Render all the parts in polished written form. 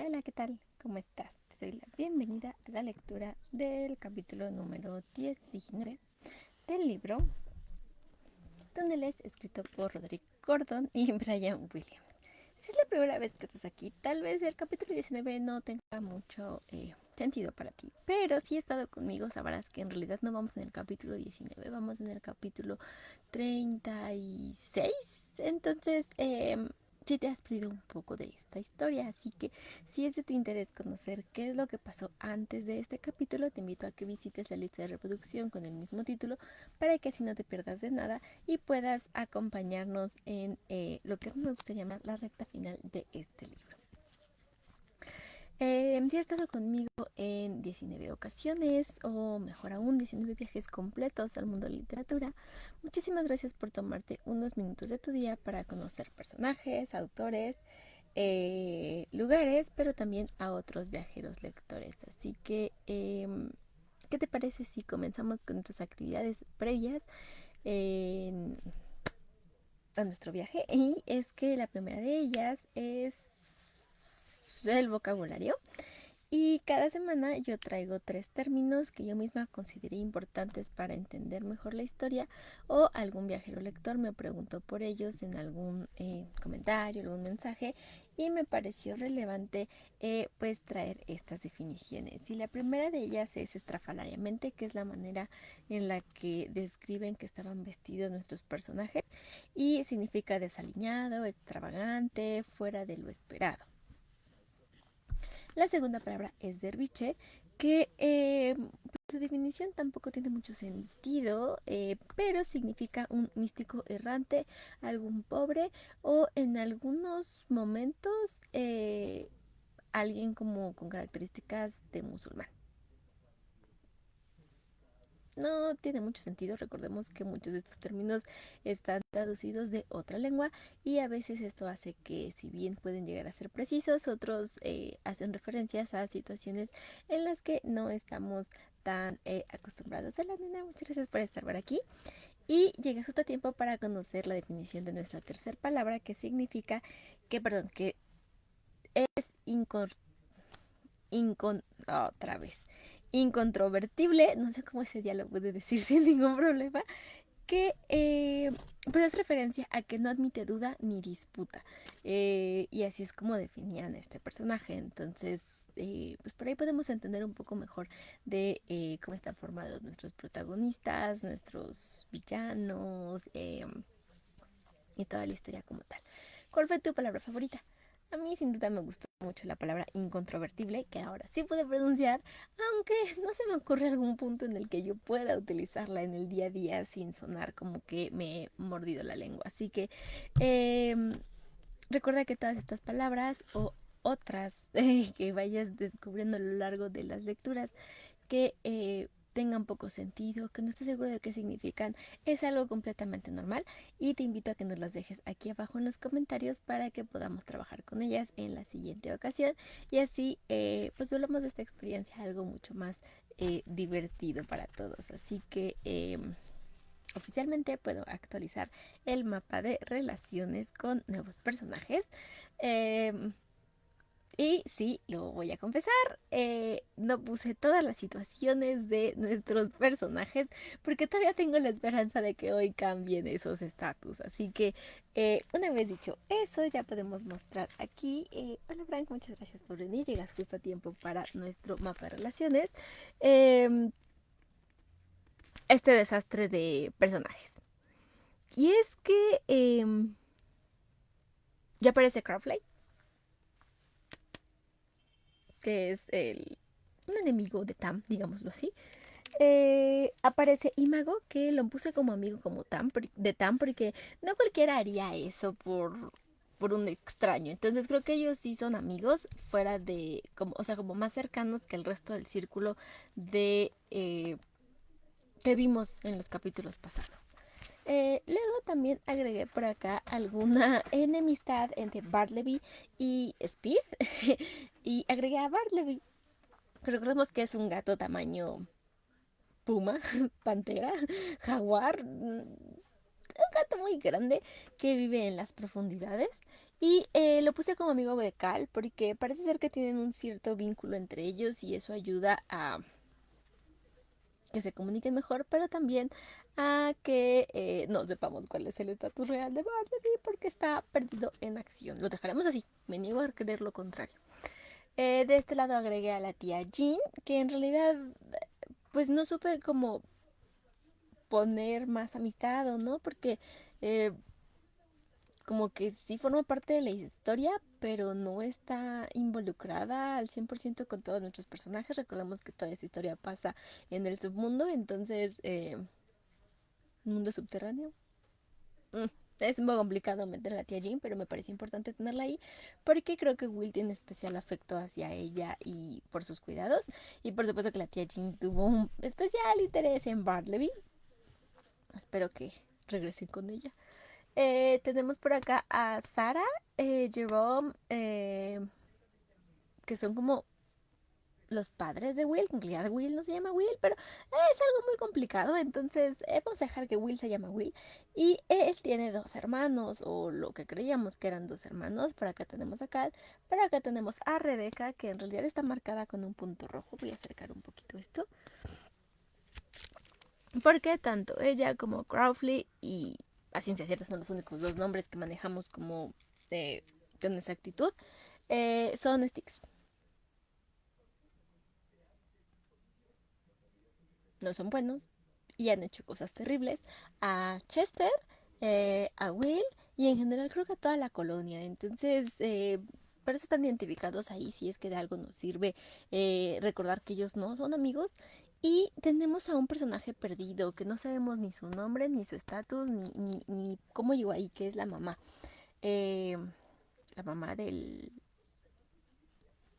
Hola, ¿qué tal? ¿Cómo estás? Te doy la bienvenida a la lectura del capítulo número 19 del libro Túneles, escrito por Roderick Gordon y Brian Williams. Si es la primera vez que estás aquí, tal vez el capítulo 19 no tenga mucho sentido para ti, pero si has estado conmigo sabrás que en realidad no vamos en el capítulo 19, vamos en el capítulo 36. Entonces, sí te has perdido un poco de esta historia, así que si es de tu interés conocer qué es lo que pasó antes de este capítulo, te invito a que visites la lista de reproducción con el mismo título para que así no te pierdas de nada y puedas acompañarnos en lo que a mí me gusta llamar la recta final de este libro. Sí ha estado conmigo en 19 ocasiones, o mejor aún, 19 viajes completos al mundo de la literatura. Muchísimas gracias por tomarte unos minutos de tu día para conocer personajes, autores, lugares, pero también a otros viajeros lectores. Así que, ¿qué te parece si comenzamos con nuestras actividades previas a nuestro viaje? Y es que la primera de ellas es el vocabulario. Y cada semana yo traigo 3 términos que yo misma consideré importantes para entender mejor la historia, o algún viajero lector me preguntó por ellos en algún comentario, algún mensaje, y me pareció relevante pues traer estas definiciones. Y la primera de ellas es estrafalariamente, que es la manera en la que describen que estaban vestidos nuestros personajes, y significa desaliñado, extravagante, fuera de lo esperado. La segunda palabra es derviche, que su definición tampoco tiene mucho sentido, pero significa un místico errante, algún pobre, o en algunos momentos alguien como con características de musulmán. No tiene mucho sentido. Recordemos que muchos de estos términos están traducidos de otra lengua, y a veces esto hace que, si bien pueden llegar a ser precisos, otros hacen referencias a situaciones en las que no estamos tan acostumbrados. Hola, nena, muchas gracias por estar por aquí. Y llega justo a tiempo para conocer la definición de nuestra tercera palabra, que significa que es otra vez, incontrovertible. No sé cómo ese día lo pude decir sin ningún problema, que pues es referencia a que no admite duda ni disputa. Y así es como definían a este personaje. Entonces, pues por ahí podemos entender un poco mejor de cómo están formados nuestros protagonistas, nuestros villanos, y toda la historia como tal. ¿Cuál fue tu palabra favorita? A mí sin duda me gustó mucho la palabra incontrovertible, que ahora sí pude pronunciar, aunque no se me ocurre algún punto en el que yo pueda utilizarla en el día a día sin sonar como que me he mordido la lengua. Así que eh, recuerda que todas estas palabras o otras que vayas descubriendo a lo largo de las lecturas que tengan poco sentido, que no estés seguro de qué significan, es algo completamente normal, y te invito a que nos las dejes aquí abajo en los comentarios para que podamos trabajar con ellas en la siguiente ocasión, y así pues volvamos de esta experiencia algo mucho más divertido para todos. Así que oficialmente puedo actualizar el mapa de relaciones con nuevos personajes. Eh, y sí, lo voy a confesar, no puse todas las situaciones de nuestros personajes porque todavía tengo la esperanza de que hoy cambien esos estatus. Así que una vez dicho eso, ya podemos mostrar aquí. Hola Frank, muchas gracias por venir. Llegas justo a tiempo para nuestro mapa de relaciones. Este desastre de personajes. Y es que ya aparece Crowley, que es un enemigo de Tam, digámoslo así. Aparece Imago, que lo puse como amigo como de Tam, porque no cualquiera haría eso por un extraño. Entonces creo que ellos sí son amigos fuera de, como, o sea, como más cercanos que el resto del círculo de que vimos en los capítulos pasados. Luego también agregué por acá alguna enemistad entre Bartleby y Speed. Y agregué a Bartleby. Recordemos que es un gato tamaño puma, pantera, jaguar, un gato muy grande que vive en las profundidades. Y lo puse como amigo de Cal porque parece ser que tienen un cierto vínculo entre ellos y eso ayuda a que se comuniquen mejor, pero también a que no sepamos cuál es el estatus real de Bartleby porque está perdido en acción. Lo dejaremos así, me niego a creer lo contrario. De este lado agregué a la tía Jean, que en realidad pues no supe cómo poner más amistad o no, porque eh, como que sí forma parte de la historia, pero no está involucrada al 100% con todos nuestros personajes. Recordemos que toda esta historia pasa en el submundo, entonces, mundo subterráneo. Mm, Es un poco complicado meter a la tía Jean, pero me parece importante tenerla ahí porque creo que Will tiene especial afecto hacia ella y por sus cuidados. Y por supuesto que la tía Jean tuvo un especial interés en Bartleby. Espero que regresen con ella. Tenemos por acá a Sara, Jerome, que son como los padres de Will. En realidad Will no se llama Will, pero es algo muy complicado. Entonces vamos a dejar que Will se llama Will. Y él tiene dos hermanos, o lo que creíamos que eran dos hermanos. Por acá tenemos a Cal. Por acá tenemos a Rebecca, que en realidad está marcada con un punto rojo. Voy a acercar un poquito esto. Porque tanto ella como Crowley y a ciencia cierta son los únicos dos nombres que manejamos como con exactitud, son Sticks. No son buenos y han hecho cosas terribles a Chester, a Will y en general creo que a toda la colonia. Entonces, por eso están identificados ahí si es que de algo nos sirve recordar que ellos no son amigos. Y tenemos a un personaje perdido que no sabemos ni su nombre, ni su estatus, ni cómo llegó ahí, que es la mamá. Eh, la mamá de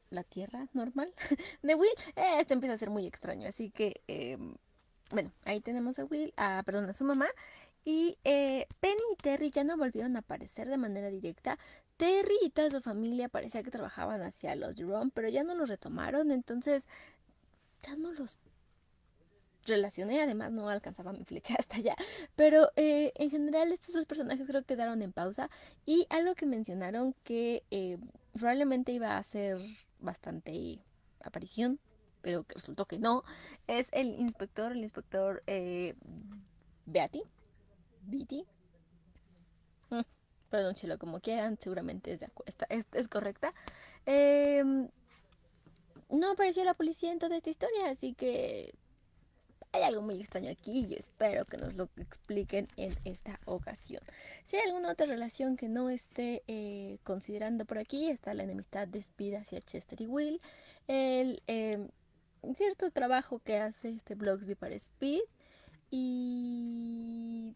la tierra normal de Will. Esto empieza a ser muy extraño, así que bueno, ahí tenemos a Will, perdón, a su mamá. Y Penny y Terry ya no volvieron a aparecer de manera directa. Terry y toda su familia parecía que trabajaban hacia los Jerome, pero ya no los retomaron, entonces ya no los relacioné, además no alcanzaba mi flecha hasta allá. Pero en general estos dos personajes creo que quedaron en pausa. Y algo que mencionaron que probablemente iba a ser bastante aparición, pero que resultó que no, es el inspector Beatty. Beatty. Mm, Pronúncialo como quieran, seguramente es correcta. Em, no apareció la policía en toda esta historia, así que hay algo muy extraño aquí y yo espero que nos lo expliquen en esta ocasión. Si hay alguna otra relación que no esté considerando por aquí, está la enemistad de Speed hacia Chester y Will, el cierto trabajo que hace este Blocksby para Speed y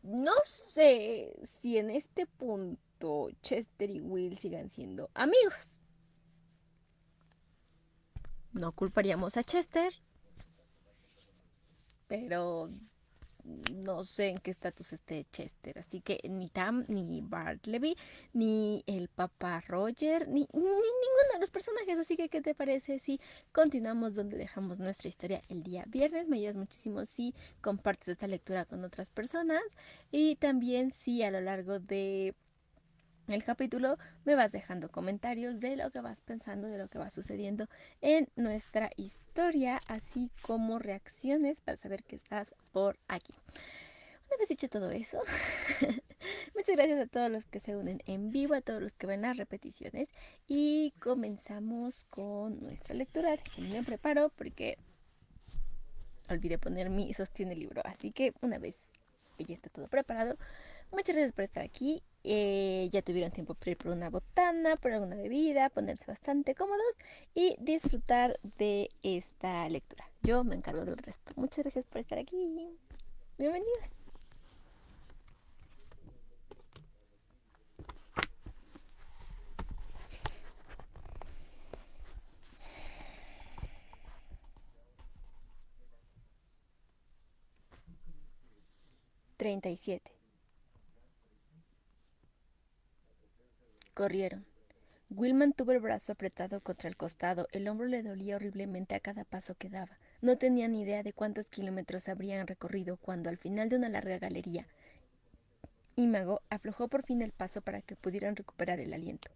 no sé si en este punto Chester y Will sigan siendo amigos. No culparíamos a Chester, pero no sé en qué estatus esté Chester. Así que ni Tam, ni Bartleby, ni el papá Roger, ni ninguno de los personajes. Así que, ¿qué te parece si continuamos donde dejamos nuestra historia el día viernes? Me ayudas muchísimo si compartes esta lectura con otras personas. Y también si a lo largo de el capítulo me vas dejando comentarios de lo que vas pensando, de lo que va sucediendo en nuestra historia, así como reacciones para saber que estás por aquí. Una vez dicho todo eso, muchas gracias a todos los que se unen en vivo, a todos los que ven las repeticiones y comenzamos con nuestra lectura. Me preparo porque olvidé poner mi sostiene el libro, así que una vez que ya está todo preparado, muchas gracias por estar aquí. Ya tuvieron tiempo para ir por una botana, por alguna bebida, ponerse bastante cómodos y disfrutar de esta lectura. Yo me encargo del resto. Muchas gracias por estar aquí. Bienvenidos. 37. Corrieron. Will mantuvo el brazo apretado contra el costado. El hombro le dolía horriblemente a cada paso que daba. No tenía ni idea de cuántos kilómetros habrían recorrido cuando, al final de una larga galería, Imago aflojó por fin el paso para que pudieran recuperar el aliento.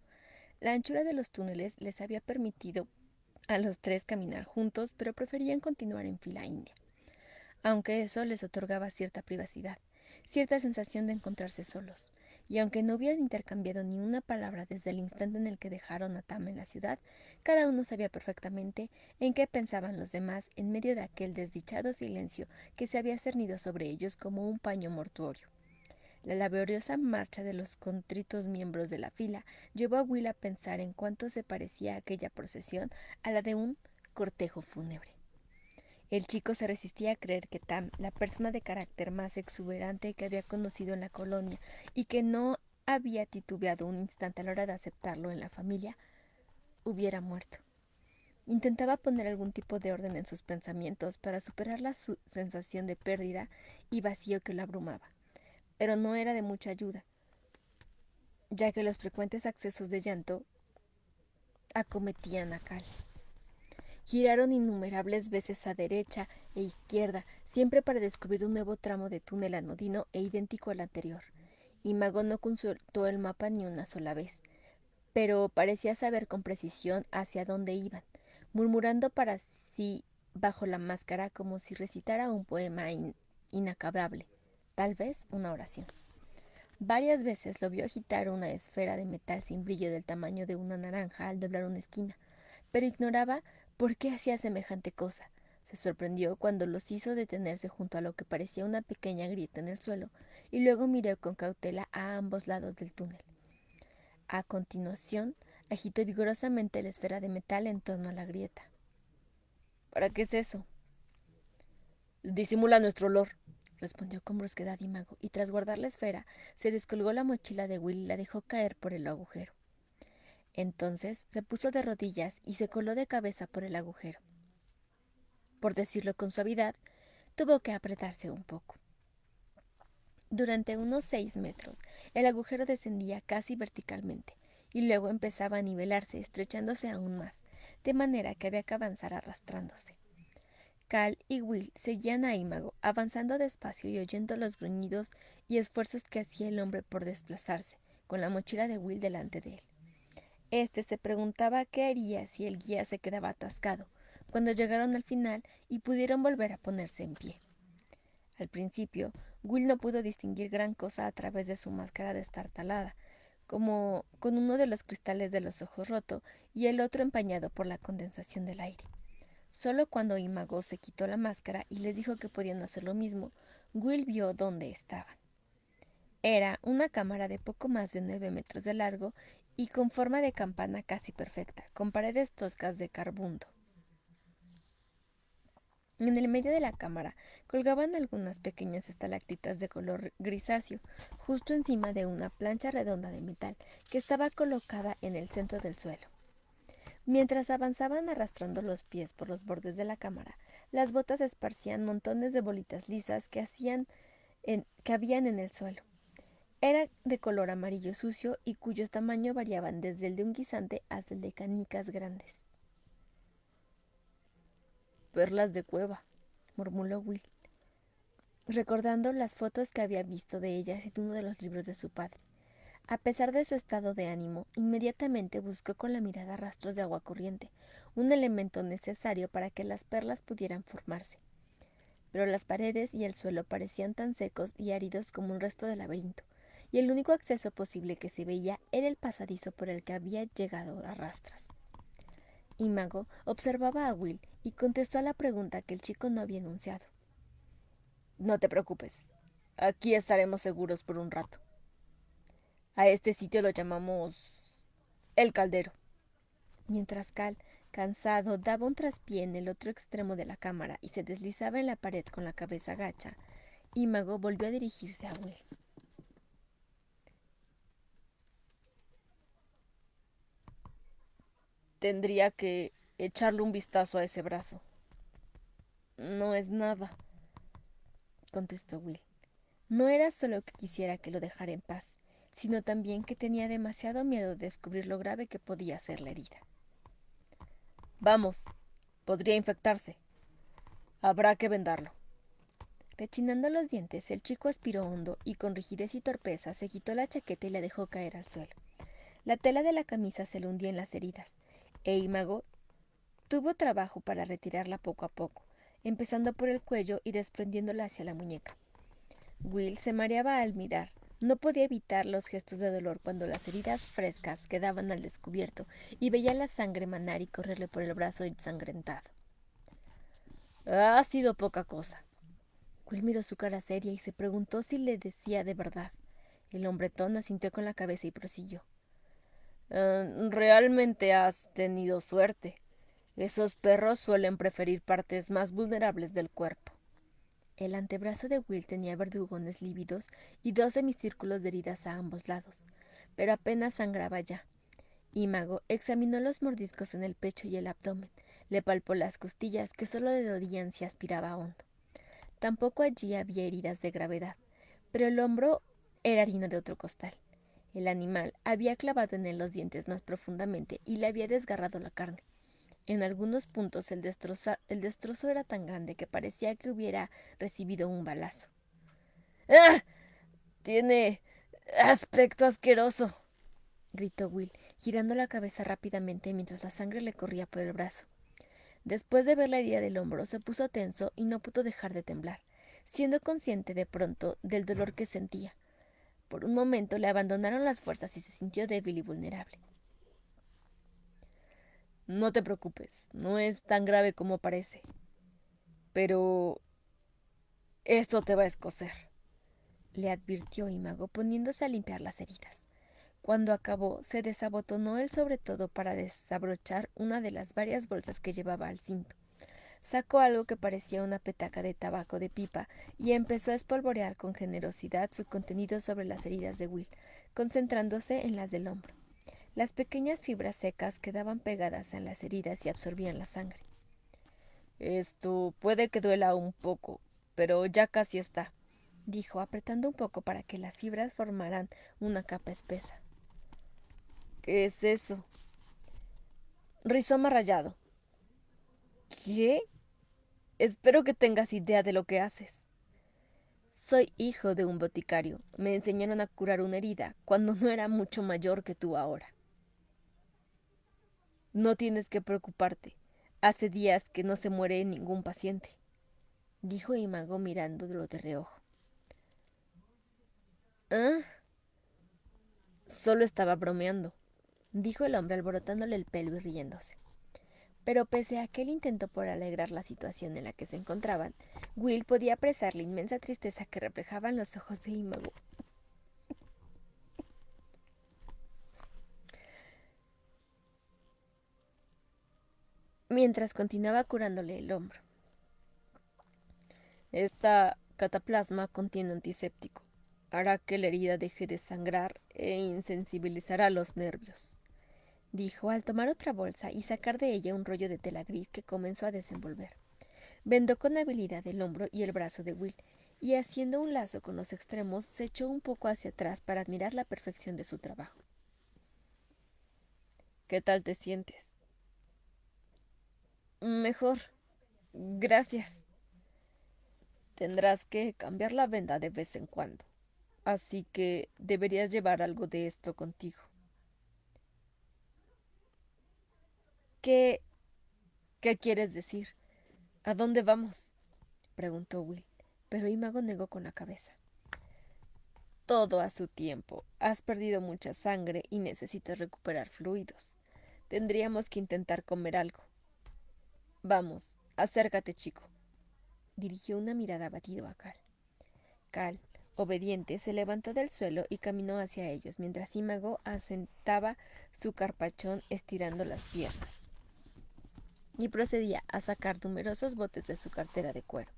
La anchura de los túneles les había permitido a los tres caminar juntos, pero preferían continuar en fila india, aunque eso les otorgaba cierta privacidad, cierta sensación de encontrarse solos. Y aunque no hubieran intercambiado ni una palabra desde el instante en el que dejaron a Tam en la ciudad, cada uno sabía perfectamente en qué pensaban los demás en medio de aquel desdichado silencio que se había cernido sobre ellos como un paño mortuorio. La laboriosa marcha de los contritos miembros de la fila llevó a Will a pensar en cuánto se parecía aquella procesión a la de un cortejo fúnebre. El chico se resistía a creer que Tam, la persona de carácter más exuberante que había conocido en la colonia y que no había titubeado un instante a la hora de aceptarlo en la familia, hubiera muerto. Intentaba poner algún tipo de orden en sus pensamientos para superar la sensación de pérdida y vacío que lo abrumaba, pero no era de mucha ayuda, ya que los frecuentes accesos de llanto acometían a Cal. Giraron innumerables veces a derecha e izquierda, siempre para descubrir un nuevo tramo de túnel anodino e idéntico al anterior. Imago no consultó el mapa ni una sola vez, pero parecía saber con precisión hacia dónde iban, murmurando para sí bajo la máscara como si recitara un poema inacabable, tal vez una oración. Varias veces lo vio agitar una esfera de metal sin brillo del tamaño de una naranja al doblar una esquina, pero ignoraba por qué hacía semejante cosa. Se sorprendió cuando los hizo detenerse junto a lo que parecía una pequeña grieta en el suelo, y luego miró con cautela a ambos lados del túnel. A continuación, agitó vigorosamente la esfera de metal en torno a la grieta. ¿Para qué es eso? Disimula nuestro olor, respondió con brusquedad Imago, y tras guardar la esfera, se descolgó la mochila de Will y la dejó caer por el agujero. Entonces se puso de rodillas y se coló de cabeza por el agujero. Por decirlo con suavidad, tuvo que apretarse un poco. Durante unos 6 metros, el agujero descendía casi verticalmente, y luego empezaba a nivelarse, estrechándose aún más, de manera que había que avanzar arrastrándose. Cal y Will seguían a Imago, avanzando despacio y oyendo los gruñidos y esfuerzos que hacía el hombre por desplazarse, con la mochila de Will delante de él. Este se preguntaba qué haría si el guía se quedaba atascado, cuando llegaron al final y pudieron volver a ponerse en pie. Al principio, Will no pudo distinguir gran cosa a través de su máscara destartalada, como con uno de los cristales de los ojos roto y el otro empañado por la condensación del aire. Solo cuando Imago se quitó la máscara y les dijo que podían hacer lo mismo, Will vio dónde estaban. Era una cámara de poco más de 9 metros de largo y con forma de campana casi perfecta, con paredes toscas de carbundo. En el medio de la cámara colgaban algunas pequeñas estalactitas de color grisáceo, justo encima de una plancha redonda de metal que estaba colocada en el centro del suelo. Mientras avanzaban arrastrando los pies por los bordes de la cámara, las botas esparcían montones de bolitas lisas que habían en el suelo. Era de color amarillo sucio y cuyo tamaño variaban desde el de un guisante hasta el de canicas grandes. «Perlas de cueva», murmuró Will, recordando las fotos que había visto de ellas en uno de los libros de su padre. A pesar de su estado de ánimo, inmediatamente buscó con la mirada rastros de agua corriente, un elemento necesario para que las perlas pudieran formarse. Pero las paredes y el suelo parecían tan secos y áridos como un resto del laberinto, y el único acceso posible que se veía era el pasadizo por el que había llegado a rastras. Imago observaba a Will y contestó a la pregunta que el chico no había enunciado. «No te preocupes, aquí estaremos seguros por un rato. A este sitio lo llamamos el caldero». Mientras Cal, cansado, daba un traspié en el otro extremo de la cámara y se deslizaba en la pared con la cabeza gacha, Imago volvió a dirigirse a Will. «Tendría que echarle un vistazo a ese brazo». «No es nada», contestó Will. No era solo que quisiera que lo dejara en paz, sino también que tenía demasiado miedo de descubrir lo grave que podía ser la herida. «Vamos, podría infectarse. Habrá que vendarlo», Rechinando los dientes, el chico aspiró hondo y con rigidez y torpeza se quitó la chaqueta y la dejó caer al suelo. La tela de la camisa se le hundía en las heridas, e Imago tuvo trabajo para retirarla poco a poco, empezando por el cuello y desprendiéndola hacia la muñeca. Will se mareaba al mirar. No podía evitar los gestos de dolor cuando las heridas frescas quedaban al descubierto y veía la sangre manar y correrle por el brazo ensangrentado. Ha sido poca cosa. Will miró su cara seria y se preguntó si le decía de verdad. El hombretón asintió con la cabeza y prosiguió. Realmente has tenido suerte. Esos perros suelen preferir partes más vulnerables del cuerpo. El antebrazo de Will tenía verdugones lívidos y 2 semicírculos de heridas a ambos lados, pero apenas sangraba ya. Imago examinó los mordiscos en el pecho y el abdomen, le palpó las costillas que solo le dolían si aspiraba hondo. Tampoco allí había heridas de gravedad, pero el hombro era harina de otro costal. El animal había clavado en él los dientes más profundamente y le había desgarrado la carne. En algunos puntos el destrozo era tan grande que parecía que hubiera recibido un balazo. ¡Ah! Tiene aspecto asqueroso, gritó Will, girando la cabeza rápidamente mientras la sangre le corría por el brazo. Después de ver la herida del hombro, se puso tenso y no pudo dejar de temblar, siendo consciente de pronto del dolor que sentía. Por un momento le abandonaron las fuerzas y se sintió débil y vulnerable. No te preocupes, no es tan grave como parece. Pero esto te va a escocer, le advirtió Imago poniéndose a limpiar las heridas. Cuando acabó, se desabotonó el sobretodo para desabrochar una de las varias bolsas que llevaba al cinto. Sacó algo que parecía una petaca de tabaco de pipa y empezó a espolvorear con generosidad su contenido sobre las heridas de Will, concentrándose en las del hombro. Las pequeñas fibras secas quedaban pegadas en las heridas y absorbían la sangre. Esto puede que duela un poco, pero ya casi está, dijo, apretando un poco para que las fibras formaran una capa espesa. ¿Qué es eso? Rizoma rayado. ¿Qué? Espero que tengas idea de lo que haces. Soy hijo de un boticario. Me enseñaron a curar una herida cuando no era mucho mayor que tú ahora. No tienes que preocuparte. Hace días que no se muere ningún paciente, dijo Imago mirándolo de reojo. ¿Ah? Solo estaba bromeando, dijo el hombre alborotándole el pelo y riéndose. Pero pese a aquel intento por alegrar la situación en la que se encontraban, Will podía apreciar la inmensa tristeza que reflejaban los ojos de Imago. Mientras continuaba curándole el hombro. Esta cataplasma contiene antiséptico. Hará que la herida deje de sangrar e insensibilizará los nervios, dijo al tomar otra bolsa y sacar de ella un rollo de tela gris que comenzó a desenvolver. Vendó con habilidad el hombro y el brazo de Will, y haciendo un lazo con los extremos, se echó un poco hacia atrás para admirar la perfección de su trabajo. ¿Qué tal te sientes? Mejor. Gracias. Tendrás que cambiar la venda de vez en cuando, así que deberías llevar algo de esto contigo. ¿Qué... ¿Qué quieres decir? ¿A dónde vamos? Preguntó Will, pero Imago negó con la cabeza. Todo a su tiempo. Has perdido mucha sangre y necesitas recuperar fluidos. Tendríamos que intentar comer algo. Vamos, acércate, chico. Dirigió una mirada abatido a Cal. Cal, obediente, se levantó del suelo y caminó hacia ellos, mientras Imago asentaba su carpachón estirando las piernas y procedía a sacar numerosos botes de su cartera de cuero.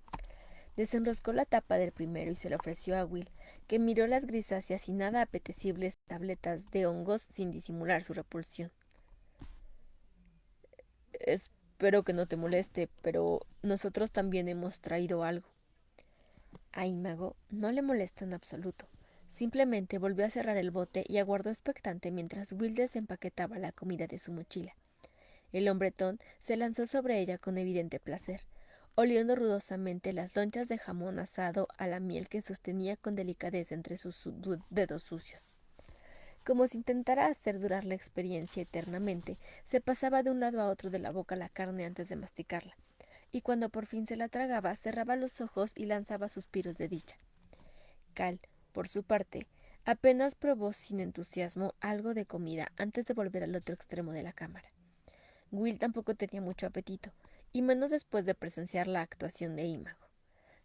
Desenroscó la tapa del primero y se lo ofreció a Will, que miró las grisáceas y nada apetecibles tabletas de hongos sin disimular su repulsión. Espero que no te moleste, pero nosotros también hemos traído algo. A Imago no le molestó en absoluto. Simplemente volvió a cerrar el bote y aguardó expectante mientras Will desempaquetaba la comida de su mochila. El hombretón se lanzó sobre ella con evidente placer. oliendo ruidosamente las lonchas de jamón asado a la miel que sostenía con delicadeza entre sus dedos sucios. Como si intentara hacer durar la experiencia eternamente, se pasaba de un lado a otro de la boca la carne antes de masticarla, y cuando por fin se la tragaba, cerraba los ojos y lanzaba suspiros de dicha. Cal, por su parte, apenas probó sin entusiasmo algo de comida antes de volver al otro extremo de la cámara. Will tampoco tenía mucho apetito, y menos después de presenciar la actuación de Imago.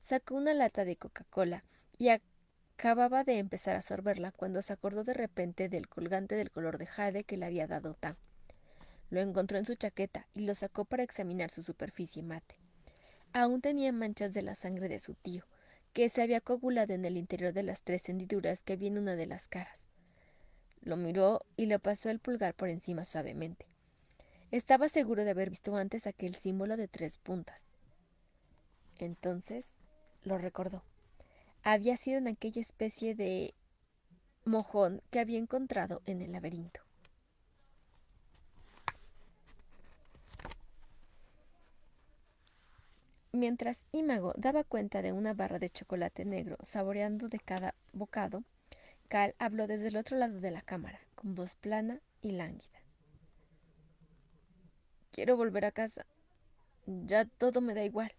Sacó una lata de Coca-Cola y acababa de empezar a sorberla cuando se acordó de repente del colgante del color de jade que le había dado Tam. Lo encontró en su chaqueta y lo sacó para examinar su superficie mate. Aún tenía manchas de la sangre de su tío, que se había coagulado en el interior de las 3 hendiduras que había en una de las caras. Lo miró y le pasó el pulgar por encima suavemente. Estaba seguro de haber visto antes aquel símbolo de 3 puntas. Entonces lo recordó. Había sido en aquella especie de mojón que había encontrado en el laberinto. Mientras Imago daba cuenta de una barra de chocolate negro saboreando de cada bocado, Cal habló desde el otro lado de la cámara, con voz plana y lánguida. Quiero volver a casa. Ya todo me da igual.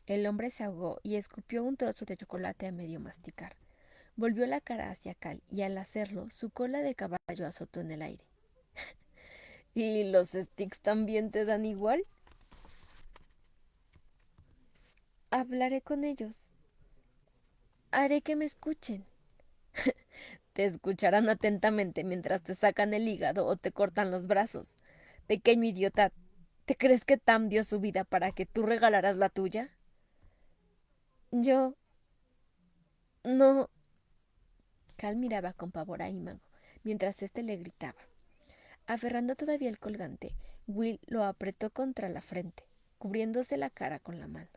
El hombre se ahogó y escupió un trozo de chocolate a medio masticar. Volvió la cara hacia Cal y al hacerlo, su cola de caballo azotó en el aire. ¿Y los sticks también te dan igual? Hablaré con ellos. Haré que me escuchen. Te escucharán atentamente mientras te sacan el hígado o te cortan los brazos. Pequeño idiota, ¿te crees que Tam dio su vida para que tú regalaras la tuya? Yo... no... Cal miraba con pavor a Imago, mientras éste le gritaba. Aferrando todavía el colgante, Will lo apretó contra la frente, cubriéndose la cara con la mano.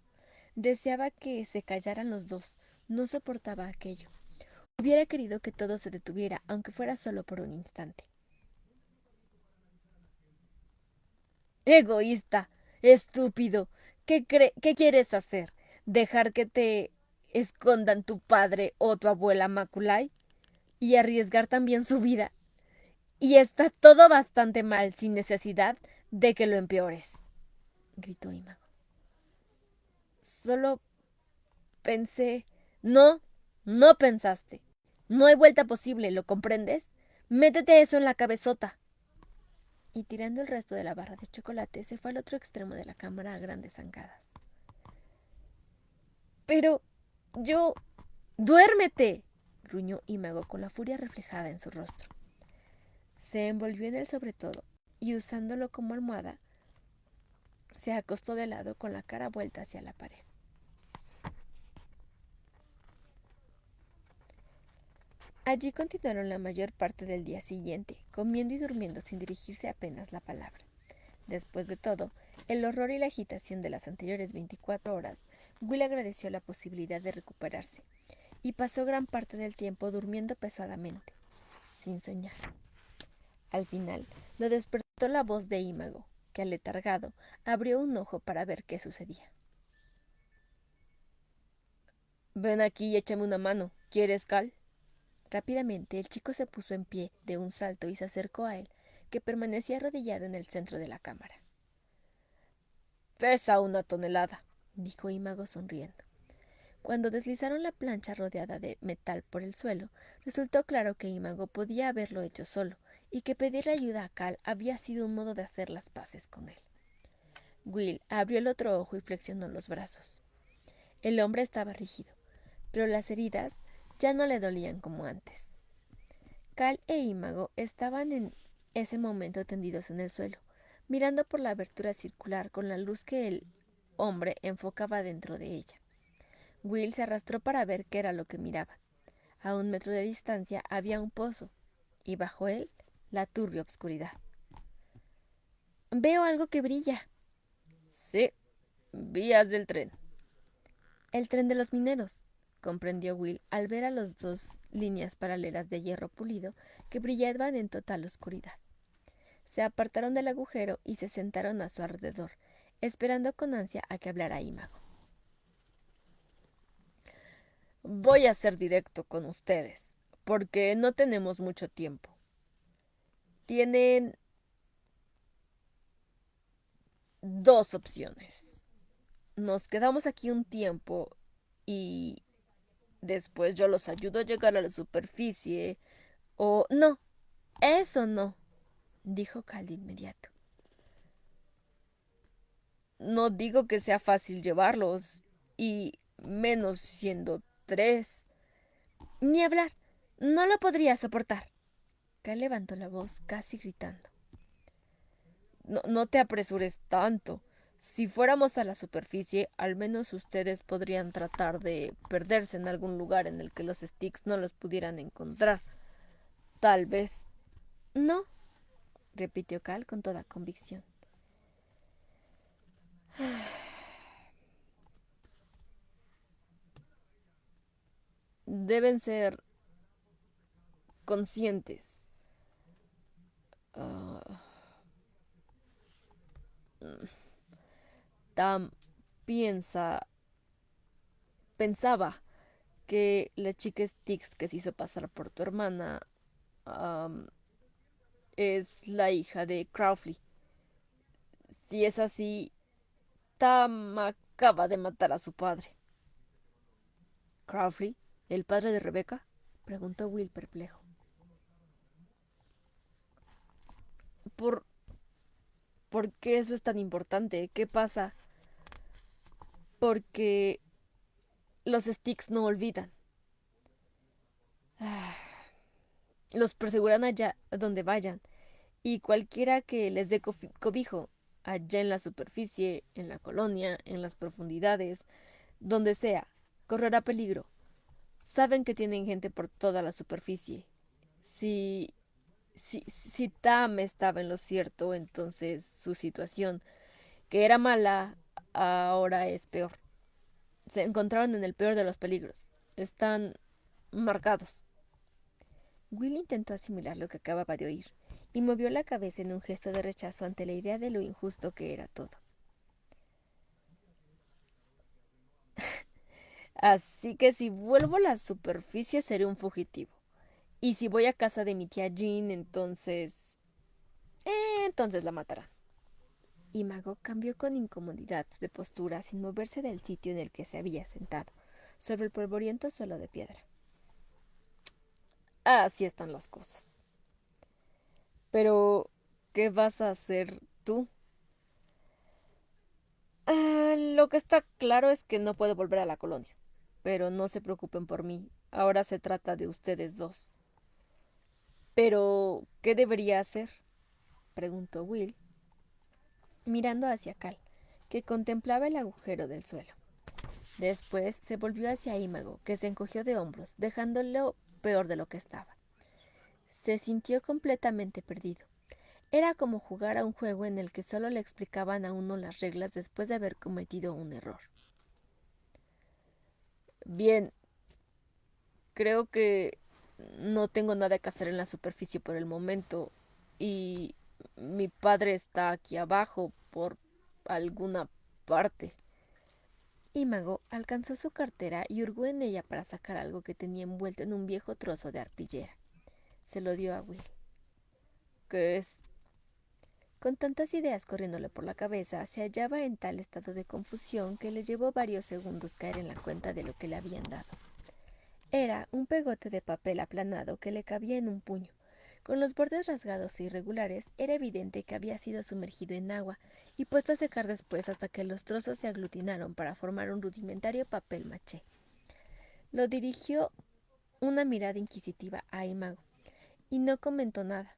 Deseaba que se callaran los dos. No soportaba aquello. Hubiera querido que todo se detuviera, aunque fuera solo por un instante. Egoísta, estúpido. ¿Qué quieres hacer? ¿Dejar que te escondan tu padre o tu abuela Maculay? ¿Y arriesgar también su vida? Y está todo bastante mal sin necesidad de que lo empeores, gritó Imago. Solo pensé... No, no pensaste. No hay vuelta posible, ¿lo comprendes? Métete eso en la cabezota. Y tirando el resto de la barra de chocolate, se fue al otro extremo de la cámara a grandes zancadas. Pero yo... ¡Duérmete! Gruñó Imago con la furia reflejada en su rostro. Se envolvió en el sobretodo y usándolo como almohada, se acostó de lado con la cara vuelta hacia la pared. Allí continuaron la mayor parte del día siguiente, comiendo y durmiendo sin dirigirse apenas la palabra. Después de todo, el horror y la agitación de las anteriores 24 horas, Will agradeció la posibilidad de recuperarse, y pasó gran parte del tiempo durmiendo pesadamente, sin soñar. Al final, lo despertó la voz de Imago, que aletargado, abrió un ojo para ver qué sucedía. Ven aquí y échame una mano. ¿Quieres, Cal? Rápidamente el chico se puso en pie de un salto y se acercó a él, que permanecía arrodillado en el centro de la cámara. Pesa 1 tonelada, dijo Imago sonriendo. Cuando deslizaron la plancha rodeada de metal por el suelo, resultó claro que Imago podía haberlo hecho solo, y que pedirle ayuda a Cal había sido un modo de hacer las paces con él. Will abrió el otro ojo y flexionó los brazos. El hombre estaba rígido, pero las heridas ya no le dolían como antes. Cal e Imago estaban en ese momento tendidos en el suelo, mirando por la abertura circular con la luz que el hombre enfocaba dentro de ella. Will se arrastró para ver qué era lo que miraba. A 1 metro de distancia había un pozo, y bajo él la turbia oscuridad. Veo algo que brilla. Sí, vías del tren. El tren de los mineros, comprendió Will al ver a las 2 líneas paralelas de hierro pulido que brillaban en total oscuridad. Se apartaron del agujero y se sentaron a su alrededor, esperando con ansia a que hablara Imago. Voy a ser directo con ustedes, porque no tenemos mucho tiempo. Tienen dos opciones. Nos quedamos aquí un tiempo y después yo los ayudo a llegar a la superficie. O no, eso no, dijo Cal de inmediato. No digo que sea fácil llevarlos, y menos siendo tres. Ni hablar, no lo podría soportar. Cal levantó la voz, casi gritando. No te apresures tanto. Si fuéramos a la superficie, al menos ustedes podrían tratar de perderse en algún lugar en el que los Sticks no los pudieran encontrar. Tal vez. No, repitió Cal con toda convicción. Deben ser conscientes. Ah, Tam pensaba que la chica Styx que se hizo pasar por tu hermana am, es la hija de Crowley. Si es así, Tam acaba de matar a su padre. ¿Crowley, el padre de Rebecca? Preguntó Will perplejo. ¿Por, ¿Por qué eso es tan importante? ¿Qué pasa? Porque los Sticks no olvidan. Los perseguirán allá donde vayan, y cualquiera que les dé cobijo, allá en la superficie, en la colonia, en las profundidades, donde sea, correrá peligro. Saben que tienen gente por toda la superficie. Si, si Tam estaba en lo cierto, entonces su situación, que era mala, ahora es peor. Se encontraron en el peor de los peligros. Están marcados. Will intentó asimilar lo que acababa de oír y movió la cabeza en un gesto de rechazo ante la idea de lo injusto que era todo. Así que si vuelvo a la superficie seré un fugitivo. Y si voy a casa de mi tía Jean, entonces... entonces la matarán. Imago cambió con incomodidad de postura sin moverse del sitio en el que se había sentado, sobre el polvoriento suelo de piedra. Así están las cosas. Pero, ¿qué vas a hacer tú? Lo que está claro es que no puedo volver a la colonia. Pero no se preocupen por mí. Ahora se trata de ustedes dos. Pero, ¿qué debería hacer? Preguntó Will, mirando hacia Cal, que contemplaba el agujero del suelo. Después se volvió hacia Imago, que se encogió de hombros, dejándolo peor de lo que estaba. Se sintió completamente perdido. Era como jugar a un juego en el que solo le explicaban a uno las reglas después de haber cometido un error. Bien, creo que no tengo nada que hacer en la superficie por el momento y mi padre está aquí abajo por alguna parte. Imago alcanzó su cartera y hurgó en ella para sacar algo que tenía envuelto en un viejo trozo de arpillera. Se lo dio a Will. ¿Qué es? Con tantas ideas corriéndole por la cabeza, se hallaba en tal estado de confusión que le llevó varios segundos caer en la cuenta de lo que le habían dado. Era un pegote de papel aplanado que le cabía en un puño. Con los bordes rasgados e irregulares, era evidente que había sido sumergido en agua y puesto a secar después hasta que los trozos se aglutinaron para formar un rudimentario papel maché. Lo dirigió una mirada inquisitiva a Imago, y no comentó nada.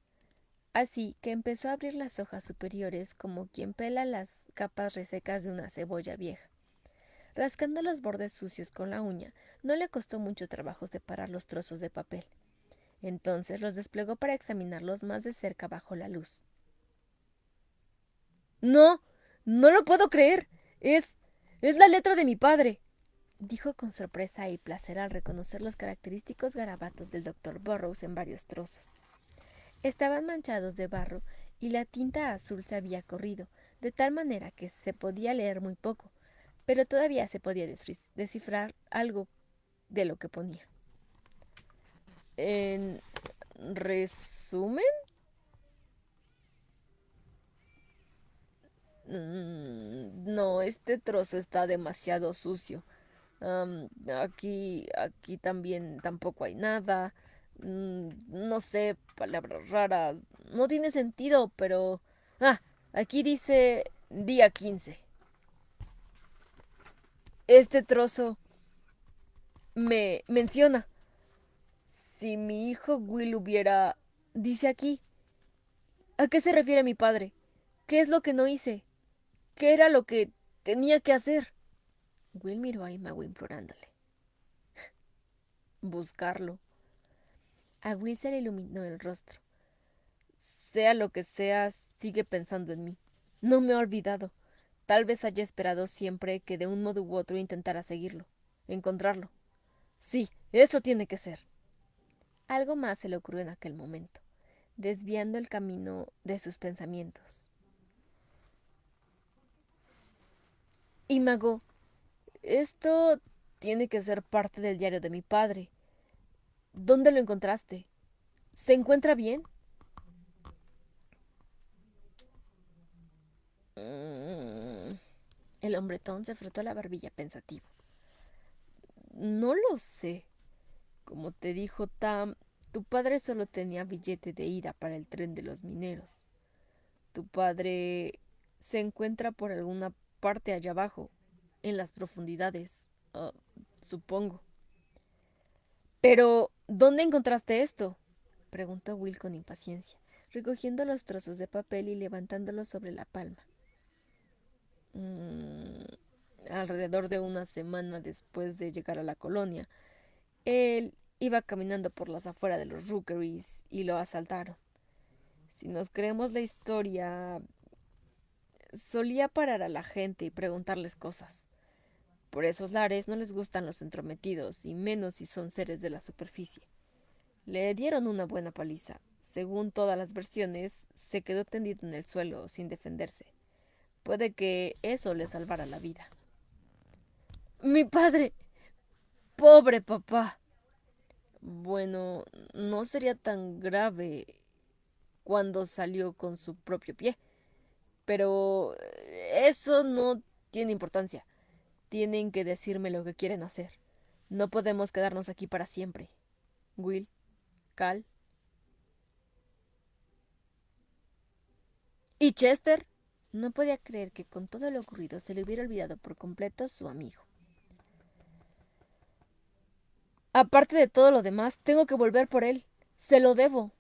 Así que empezó a abrir las hojas superiores como quien pela las capas resecas de una cebolla vieja. Rascando los bordes sucios con la uña, no le costó mucho trabajo separar los trozos de papel. Entonces los desplegó para examinarlos más de cerca bajo la luz. No, no lo puedo creer. Es la letra de mi padre, dijo con sorpresa y placer al reconocer los característicos garabatos del doctor Burroughs en varios trozos. Estaban manchados de barro y la tinta azul se había corrido, de tal manera que se podía leer muy poco, pero todavía se podía descifrar algo de lo que ponía. En resumen, no, este trozo está demasiado sucio. Aquí también tampoco hay nada. No sé, palabras raras. No tiene sentido, pero... Ah, aquí dice día 15. Este trozo me menciona. Si mi hijo Will hubiera... Dice aquí. ¿A qué se refiere mi padre? ¿Qué es lo que no hice? ¿Qué era lo que tenía que hacer? Will miró a Imago implorándole. Buscarlo. A Will se le iluminó el rostro. Sea lo que sea, sigue pensando en mí. No me ha olvidado. Tal vez haya esperado siempre que de un modo u otro intentara seguirlo, encontrarlo. Sí, eso tiene que ser. Algo más se le ocurrió en aquel momento, desviando el camino de sus pensamientos. Imago, esto tiene que ser parte del diario de mi padre. ¿Dónde lo encontraste? ¿Se encuentra bien? Mm. El hombretón se frotó la barbilla pensativo. No lo sé. Como te dijo Tam, tu padre solo tenía billete de ida para el tren de los mineros. Tu padre se encuentra por alguna parte allá abajo, en las profundidades, supongo. Pero, ¿dónde encontraste esto? Preguntó Will con impaciencia, recogiendo los trozos de papel y levantándolos sobre la palma. Mm, Alrededor de una semana después de llegar a la colonia, él iba caminando por las afueras de los Rookeries y lo asaltaron. Si nos creemos la historia, solía parar a la gente y preguntarles cosas. Por esos lares no les gustan los entrometidos, y menos si son seres de la superficie. Le dieron una buena paliza. Según todas las versiones, se quedó tendido en el suelo sin defenderse. Puede que eso le salvara la vida. ¡Mi padre! ¡Pobre papá! Bueno, no sería tan grave cuando salió con su propio pie. Pero eso no tiene importancia. Tienen que decirme lo que quieren hacer. No podemos quedarnos aquí para siempre. Will, Cal. ¿Y Chester? No podía creer que con todo lo ocurrido se le hubiera olvidado por completo su amigo. Aparte de todo lo demás, tengo que volver por él. Se lo debo.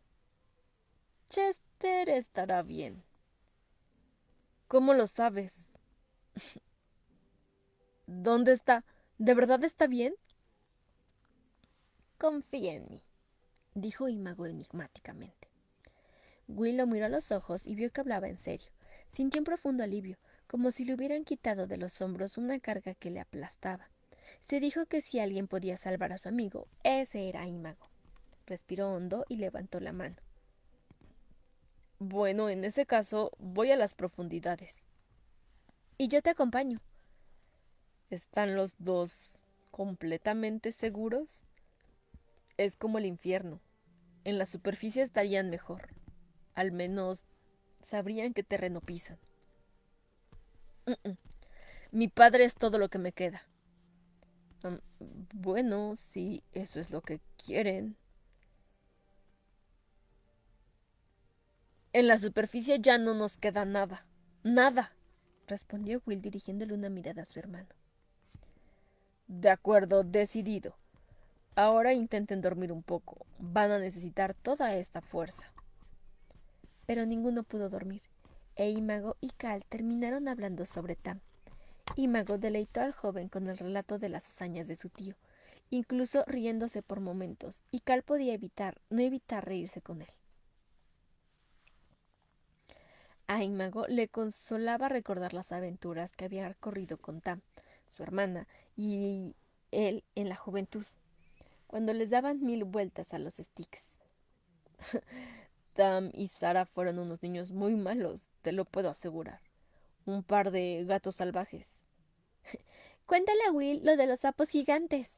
Chester estará bien. ¿Cómo lo sabes? ¿Dónde está? ¿De verdad está bien? Confía en mí, dijo Imago enigmáticamente. Will lo miró a los ojos y vio que hablaba en serio. Sintió un profundo alivio, como si le hubieran quitado de los hombros una carga que le aplastaba. Se dijo que si alguien podía salvar a su amigo, ese era Imago. Respiró hondo y levantó la mano. Bueno, en ese caso, voy a las profundidades. Y yo te acompaño. ¿Están los dos completamente seguros? Es como el infierno. En la superficie estarían mejor. Al menos sabrían qué terreno pisan. Mm, mm. Mi padre es todo lo que me queda. Um, bueno, si eso es lo que quieren. En la superficie ya no nos queda nada. Nada, respondió Will dirigiéndole una mirada a su hermano. De acuerdo, decidido. Ahora intenten dormir un poco. Van a necesitar toda esta fuerza. Pero ninguno pudo dormir, e Imago y Cal terminaron hablando sobre Tam. Imago deleitó al joven con el relato de las hazañas de su tío, incluso riéndose por momentos, y Cal podía no evitar reírse con él. A Imago le consolaba recordar las aventuras que había corrido con Tam, su hermana, y él en la juventud, cuando les daban 1000 vueltas a los sticks. Tam y Sara fueron unos niños muy malos, te lo puedo asegurar. un par de gatos salvajes. Cuéntale a Will lo de los sapos gigantes.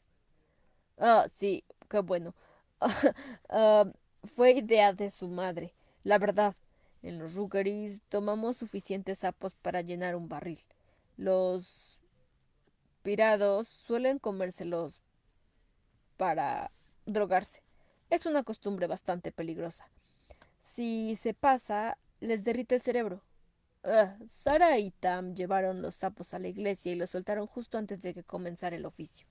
Ah, sí, qué bueno. Ah, fue idea de su madre. La verdad, en los Rookeries tomamos suficientes sapos para llenar un barril. Los pirados suelen comérselos para drogarse. Es una costumbre bastante peligrosa. Si se pasa, les derrite el cerebro. Sara y Tam llevaron los sapos a la iglesia y los soltaron justo antes de que comenzara el oficio.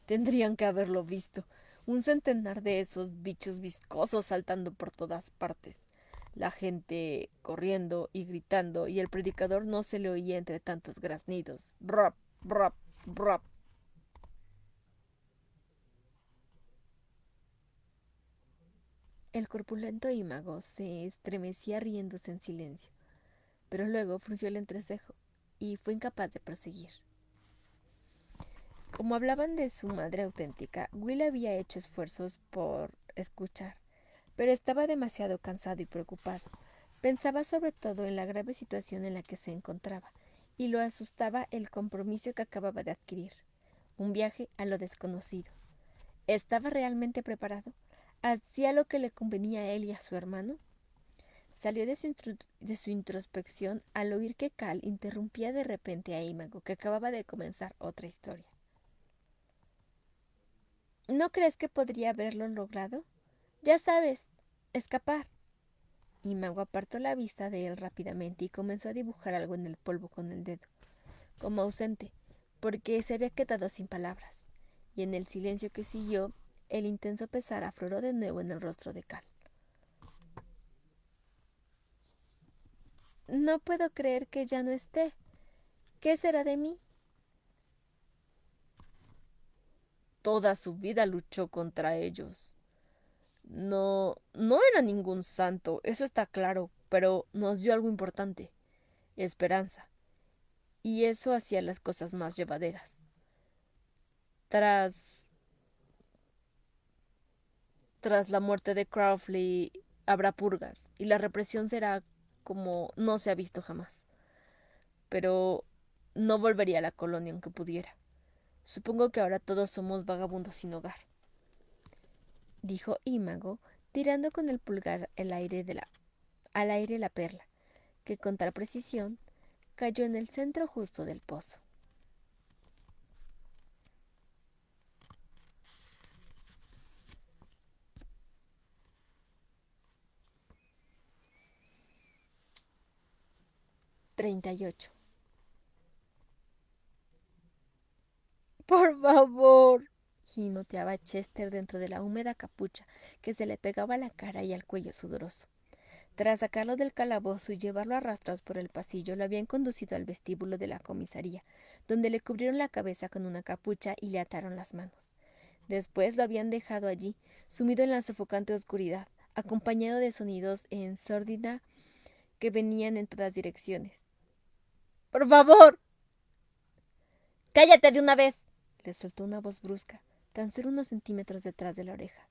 Tendrían que haberlo visto. Un centenar de esos bichos viscosos saltando por todas partes. La gente corriendo y gritando, y el predicador no se le oía entre tantos graznidos. Brap, brap, brap. El corpulento ímago se estremecía riéndose en silencio, pero luego frunció el entrecejo y fue incapaz de proseguir. Como hablaban de su madre auténtica, Will había hecho esfuerzos por escuchar, pero estaba demasiado cansado y preocupado. Pensaba sobre todo en la grave situación en la que se encontraba, y lo asustaba el compromiso que acababa de adquirir, un viaje a lo desconocido. ¿Estaba realmente preparado? ¿Hacía lo que le convenía a él y a su hermano? Salió de su introspección al oír que Cal interrumpía de repente a Imago, que acababa de comenzar otra historia. ¿No crees que podría haberlo logrado? Ya sabes, escapar. Imago apartó la vista de él rápidamente y comenzó a dibujar algo en el polvo con el dedo, como ausente, porque se había quedado sin palabras. Y en el silencio que siguió, el intenso pesar afloró de nuevo en el rostro de Cal. No puedo creer que ya no esté. ¿Qué será de mí? Toda su vida luchó contra ellos. No era ningún santo, eso está claro, pero nos dio algo importante, esperanza, y eso hacía las cosas más llevaderas. Tras, tras la muerte de Crowley habrá purgas, y la represión será como no se ha visto jamás. Pero no volvería a la colonia aunque pudiera. Supongo que ahora todos somos vagabundos sin hogar, dijo Imago, tirando con el pulgar al aire la perla, que con tal precisión cayó en el centro justo del pozo. 38. Por favor, gimoteaba Chester dentro de la húmeda capucha que se le pegaba a la cara y al cuello sudoroso. Tras sacarlo del calabozo y llevarlo a rastras por el pasillo, lo habían conducido al vestíbulo de la comisaría, donde le cubrieron la cabeza con una capucha y le ataron las manos. Después lo habían dejado allí, sumido en la sofocante oscuridad, acompañado de sonidos en sórdida que venían en todas direcciones. ¡Por favor! ¡Cállate de una vez! Le soltó una voz brusca, tan solo unos centímetros detrás de la oreja.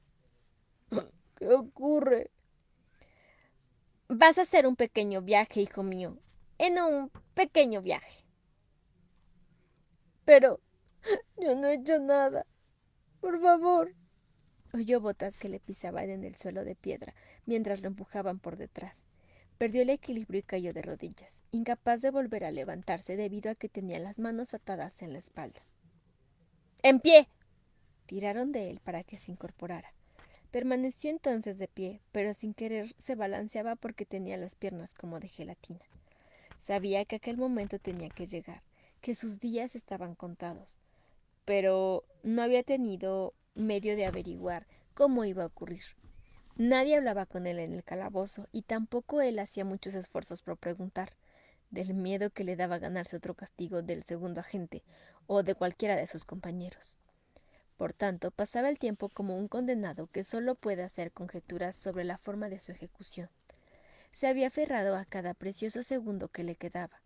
¿Qué ocurre? Vas a hacer un pequeño viaje, hijo mío. En un pequeño viaje. Pero yo no he hecho nada. Por favor. Oyó botas que le pisaban en el suelo de piedra mientras lo empujaban por detrás. Perdió el equilibrio y cayó de rodillas, incapaz de volver a levantarse debido a que tenía las manos atadas en la espalda. ¡En pie! Tiraron de él para que se incorporara. Permaneció entonces de pie, pero sin querer se balanceaba porque tenía las piernas como de gelatina. Sabía que aquel momento tenía que llegar, que sus días estaban contados, pero no había tenido medio de averiguar cómo iba a ocurrir. Nadie hablaba con él en el calabozo y tampoco él hacía muchos esfuerzos por preguntar, del miedo que le daba ganarse otro castigo del segundo agente o de cualquiera de sus compañeros. Por tanto, pasaba el tiempo como un condenado que solo puede hacer conjeturas sobre la forma de su ejecución. Se había aferrado a cada precioso segundo que le quedaba,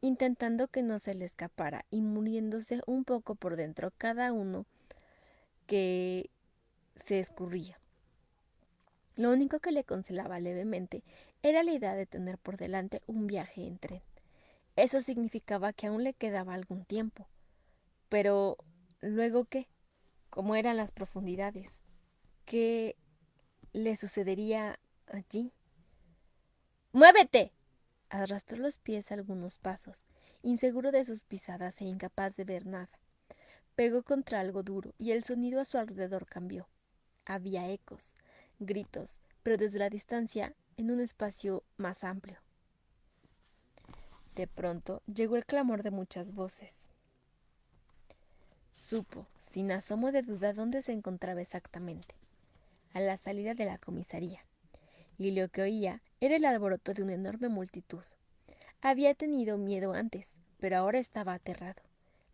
intentando que no se le escapara y muriéndose un poco por dentro cada uno que se escurría. Lo único que le consolaba levemente era la idea de tener por delante un viaje en tren. Eso significaba que aún le quedaba algún tiempo. Pero, ¿luego qué? ¿Cómo eran las profundidades? ¿Qué le sucedería allí? ¡Muévete! Arrastró los pies algunos pasos, inseguro de sus pisadas e incapaz de ver nada. Pegó contra algo duro y el sonido a su alrededor cambió. Había ecos, gritos, pero desde la distancia, en un espacio más amplio. De pronto llegó el clamor de muchas voces. Supo, sin asomo de duda, dónde se encontraba exactamente, a la salida de la comisaría, y lo que oía era el alboroto de una enorme multitud. Había tenido miedo antes, pero ahora estaba aterrado.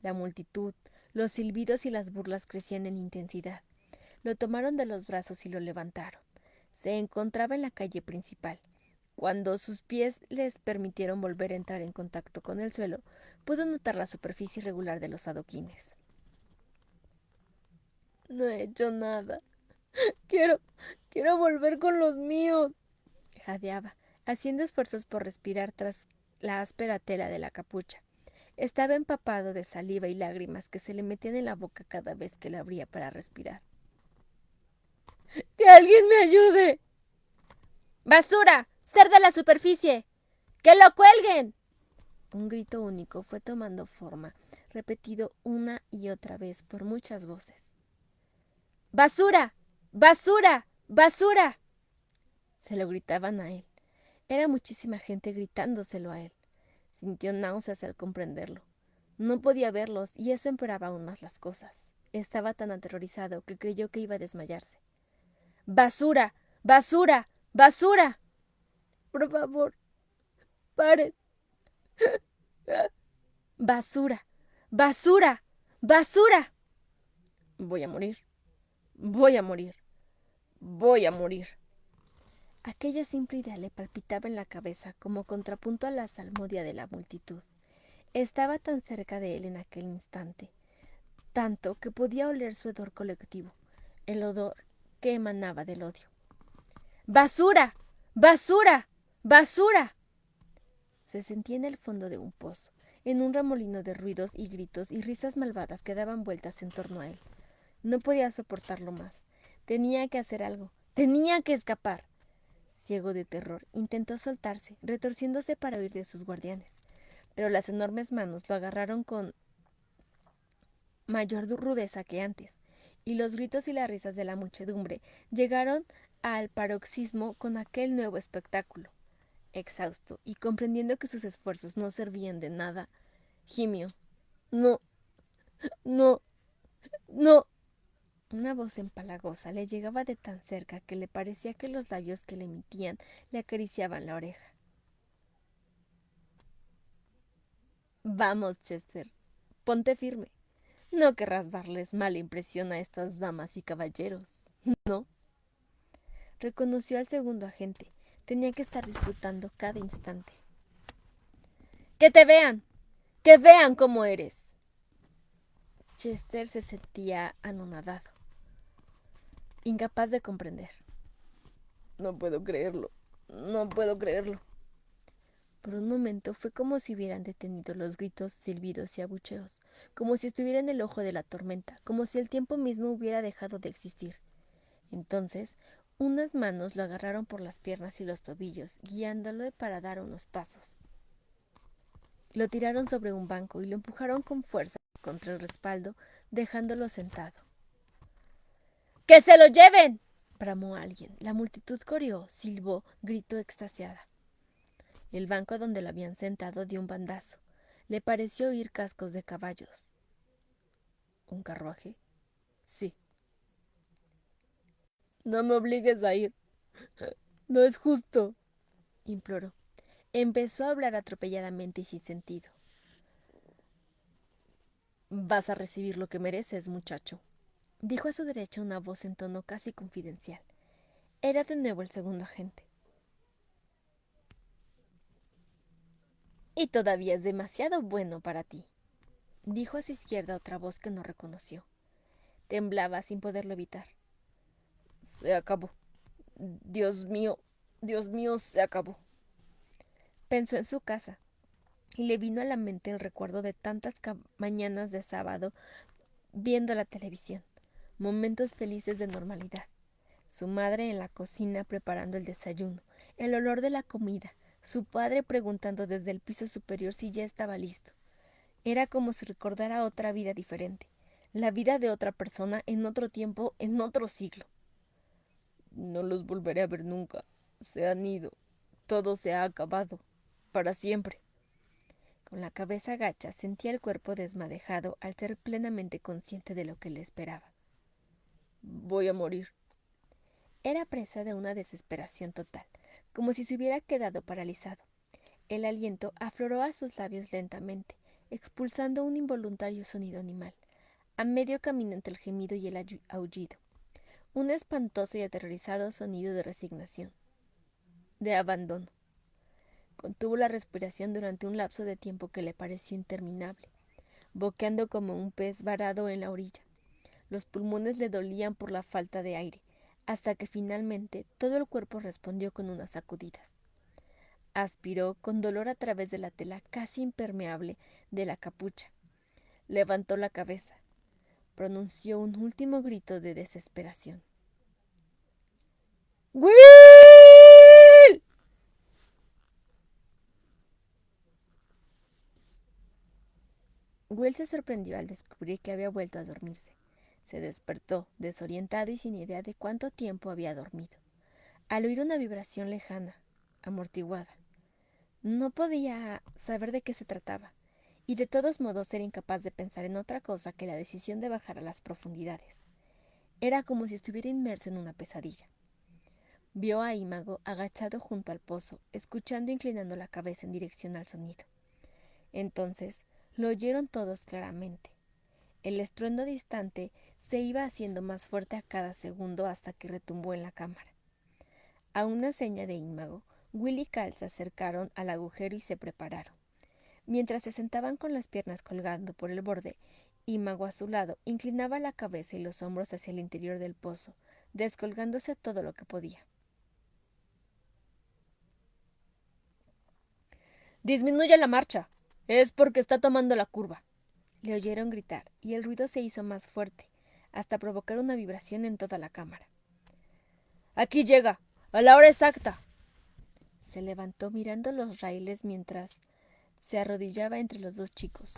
La multitud, los silbidos y las burlas crecían en intensidad. Lo tomaron de los brazos y lo levantaron. Se encontraba en la calle principal. Cuando sus pies les permitieron volver a entrar en contacto con el suelo, pudo notar la superficie irregular de los adoquines. No he hecho nada. Quiero volver con los míos, jadeaba, haciendo esfuerzos por respirar tras la áspera tela de la capucha. Estaba empapado de saliva y lágrimas que se le metían en la boca cada vez que la abría para respirar. ¡Que alguien me ayude! ¡Basura! ¡Ser de la superficie! ¡Que lo cuelguen! Un grito único fue tomando forma, repetido una y otra vez por muchas voces. ¡Basura! ¡Basura! ¡Basura! Se lo gritaban a él. Era muchísima gente gritándoselo a él. Sintió náuseas al comprenderlo. No podía verlos y eso empeoraba aún más las cosas. Estaba tan aterrorizado que creyó que iba a desmayarse. ¡Basura! ¡Basura! ¡Basura! Por favor, paren. ¡Basura! ¡Basura! ¡Basura! Voy a morir. Voy a morir. Voy a morir. Aquella simple idea le palpitaba en la cabeza como contrapunto a la salmodia de la multitud. Estaba tan cerca de él en aquel instante, tanto que podía oler su hedor colectivo, el odor que emanaba del odio. ¡Basura! ¡Basura! ¡Basura! Se sentía en el fondo de un pozo, en un remolino de ruidos y gritos y risas malvadas que daban vueltas en torno a él. No podía soportarlo más. Tenía que hacer algo. Tenía que escapar. Ciego de terror, intentó soltarse, retorciéndose para huir de sus guardianes, pero las enormes manos lo agarraron con mayor rudeza que antes, y los gritos y las risas de la muchedumbre llegaron al paroxismo con aquel nuevo espectáculo. Exhausto y comprendiendo que sus esfuerzos no servían de nada, gimió: No, no, no. Una voz empalagosa le llegaba de tan cerca que le parecía que los labios que le emitían le acariciaban la oreja. Vamos, Chester, ponte firme. No querrás darles mala impresión a estas damas y caballeros, ¿no? Reconoció al segundo agente. Tenía que estar disfrutando cada instante. ¡Que te vean! ¡Que vean cómo eres! Chester se sentía anonadado, incapaz de comprender. No puedo creerlo. No puedo creerlo. Por un momento fue como si hubieran detenido los gritos, silbidos y abucheos, como si estuviera en el ojo de la tormenta, como si el tiempo mismo hubiera dejado de existir. Entonces, unas manos lo agarraron por las piernas y los tobillos, guiándolo para dar unos pasos. Lo tiraron sobre un banco y lo empujaron con fuerza contra el respaldo, dejándolo sentado. ¡Que se lo lleven!, bramó alguien. La multitud corrió, silbó, gritó extasiada. El banco donde lo habían sentado dio un bandazo. Le pareció oír cascos de caballos. ¿Un carruaje? Sí. No me obligues a ir. No es justo, imploró. Empezó a hablar atropelladamente y sin sentido. Vas a recibir lo que mereces, muchacho, dijo a su derecha una voz en tono casi confidencial. Era de nuevo el segundo agente. Y todavía es demasiado bueno para ti, dijo a su izquierda otra voz que no reconoció. Temblaba sin poderlo evitar. Se acabó. Dios mío, se acabó. Pensó en su casa, y le vino a la mente el recuerdo de tantas mañanas de sábado viendo la televisión, momentos felices de normalidad. Su madre en la cocina preparando el desayuno, el olor de la comida, su padre preguntando desde el piso superior si ya estaba listo. Era como si recordara otra vida diferente, la vida de otra persona en otro tiempo, en otro siglo. No los volveré a ver nunca. Se han ido. Todo se ha acabado. Para siempre. Con la cabeza gacha sentía el cuerpo desmadejado al ser plenamente consciente de lo que le esperaba. Voy a morir. Era presa de una desesperación total, como si se hubiera quedado paralizado. El aliento afloró a sus labios lentamente, expulsando un involuntario sonido animal, a medio camino entre el gemido y el aullido. Un espantoso y aterrorizado sonido de resignación, de abandono. Contuvo la respiración durante un lapso de tiempo que le pareció interminable, boqueando como un pez varado en la orilla. Los pulmones le dolían por la falta de aire, hasta que finalmente todo el cuerpo respondió con unas sacudidas. Aspiró con dolor a través de la tela casi impermeable de la capucha. Levantó la cabeza. Pronunció un último grito de desesperación. ¡Will! Will se sorprendió al descubrir que había vuelto a dormirse. Se despertó, desorientado y sin idea de cuánto tiempo había dormido, al oír una vibración lejana, amortiguada. No podía saber de qué se trataba, y de todos modos era incapaz de pensar en otra cosa que la decisión de bajar a las profundidades. Era como si estuviera inmerso en una pesadilla. Vio a Imago agachado junto al pozo, escuchando e inclinando la cabeza en dirección al sonido. Entonces lo oyeron todos claramente. El estruendo distante se iba haciendo más fuerte a cada segundo hasta que retumbó en la cámara. A una seña de Imago, Will y Cal se acercaron al agujero y se prepararon. Mientras se sentaban con las piernas colgando por el borde, Imago a su lado inclinaba la cabeza y los hombros hacia el interior del pozo, descolgándose todo lo que podía. «¡Disminuye la marcha! Es porque está tomando la curva», le oyeron gritar, y el ruido se hizo más fuerte, hasta provocar una vibración en toda la cámara. «Aquí llega, a la hora exacta». Se levantó mirando los raíles mientras se arrodillaba entre los dos chicos.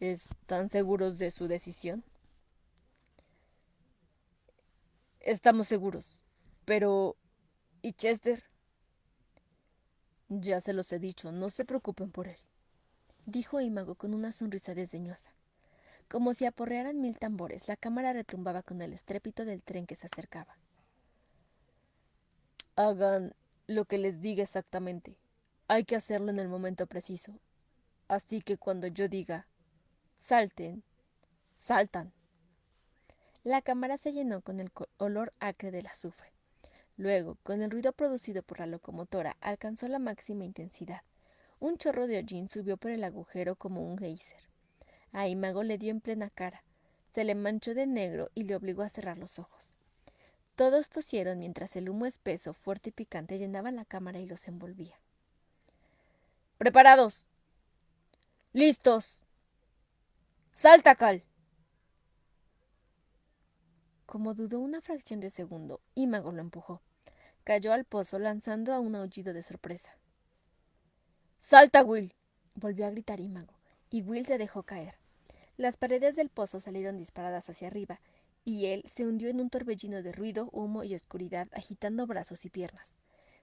¿Están seguros de su decisión? Estamos seguros. Pero... ¿y Chester? Ya se los he dicho, no se preocupen por él, dijo Imago con una sonrisa desdeñosa. Como si aporrearan 1000 tambores, la cámara retumbaba con el estrépito del tren que se acercaba. Hagan lo que les diga exactamente. Hay que hacerlo en el momento preciso. Así que cuando yo diga, salten, saltan. La cámara se llenó con el olor acre del azufre. Luego, con el ruido producido por la locomotora, alcanzó la máxima intensidad. Un chorro de hollín subió por el agujero como un geyser. A Imago le dio en plena cara. Se le manchó de negro y le obligó a cerrar los ojos. Todos tosieron mientras el humo espeso, fuerte y picante llenaba la cámara y los envolvía. ¡Preparados! ¡Listos! ¡Salta, Cal! Como dudó una fracción de segundo, Imago lo empujó. Cayó al pozo lanzando a un aullido de sorpresa. ¡Salta, Will! Volvió a gritar Imago, y Will se dejó caer. Las paredes del pozo salieron disparadas hacia arriba, y él se hundió en un torbellino de ruido, humo y oscuridad, agitando brazos y piernas.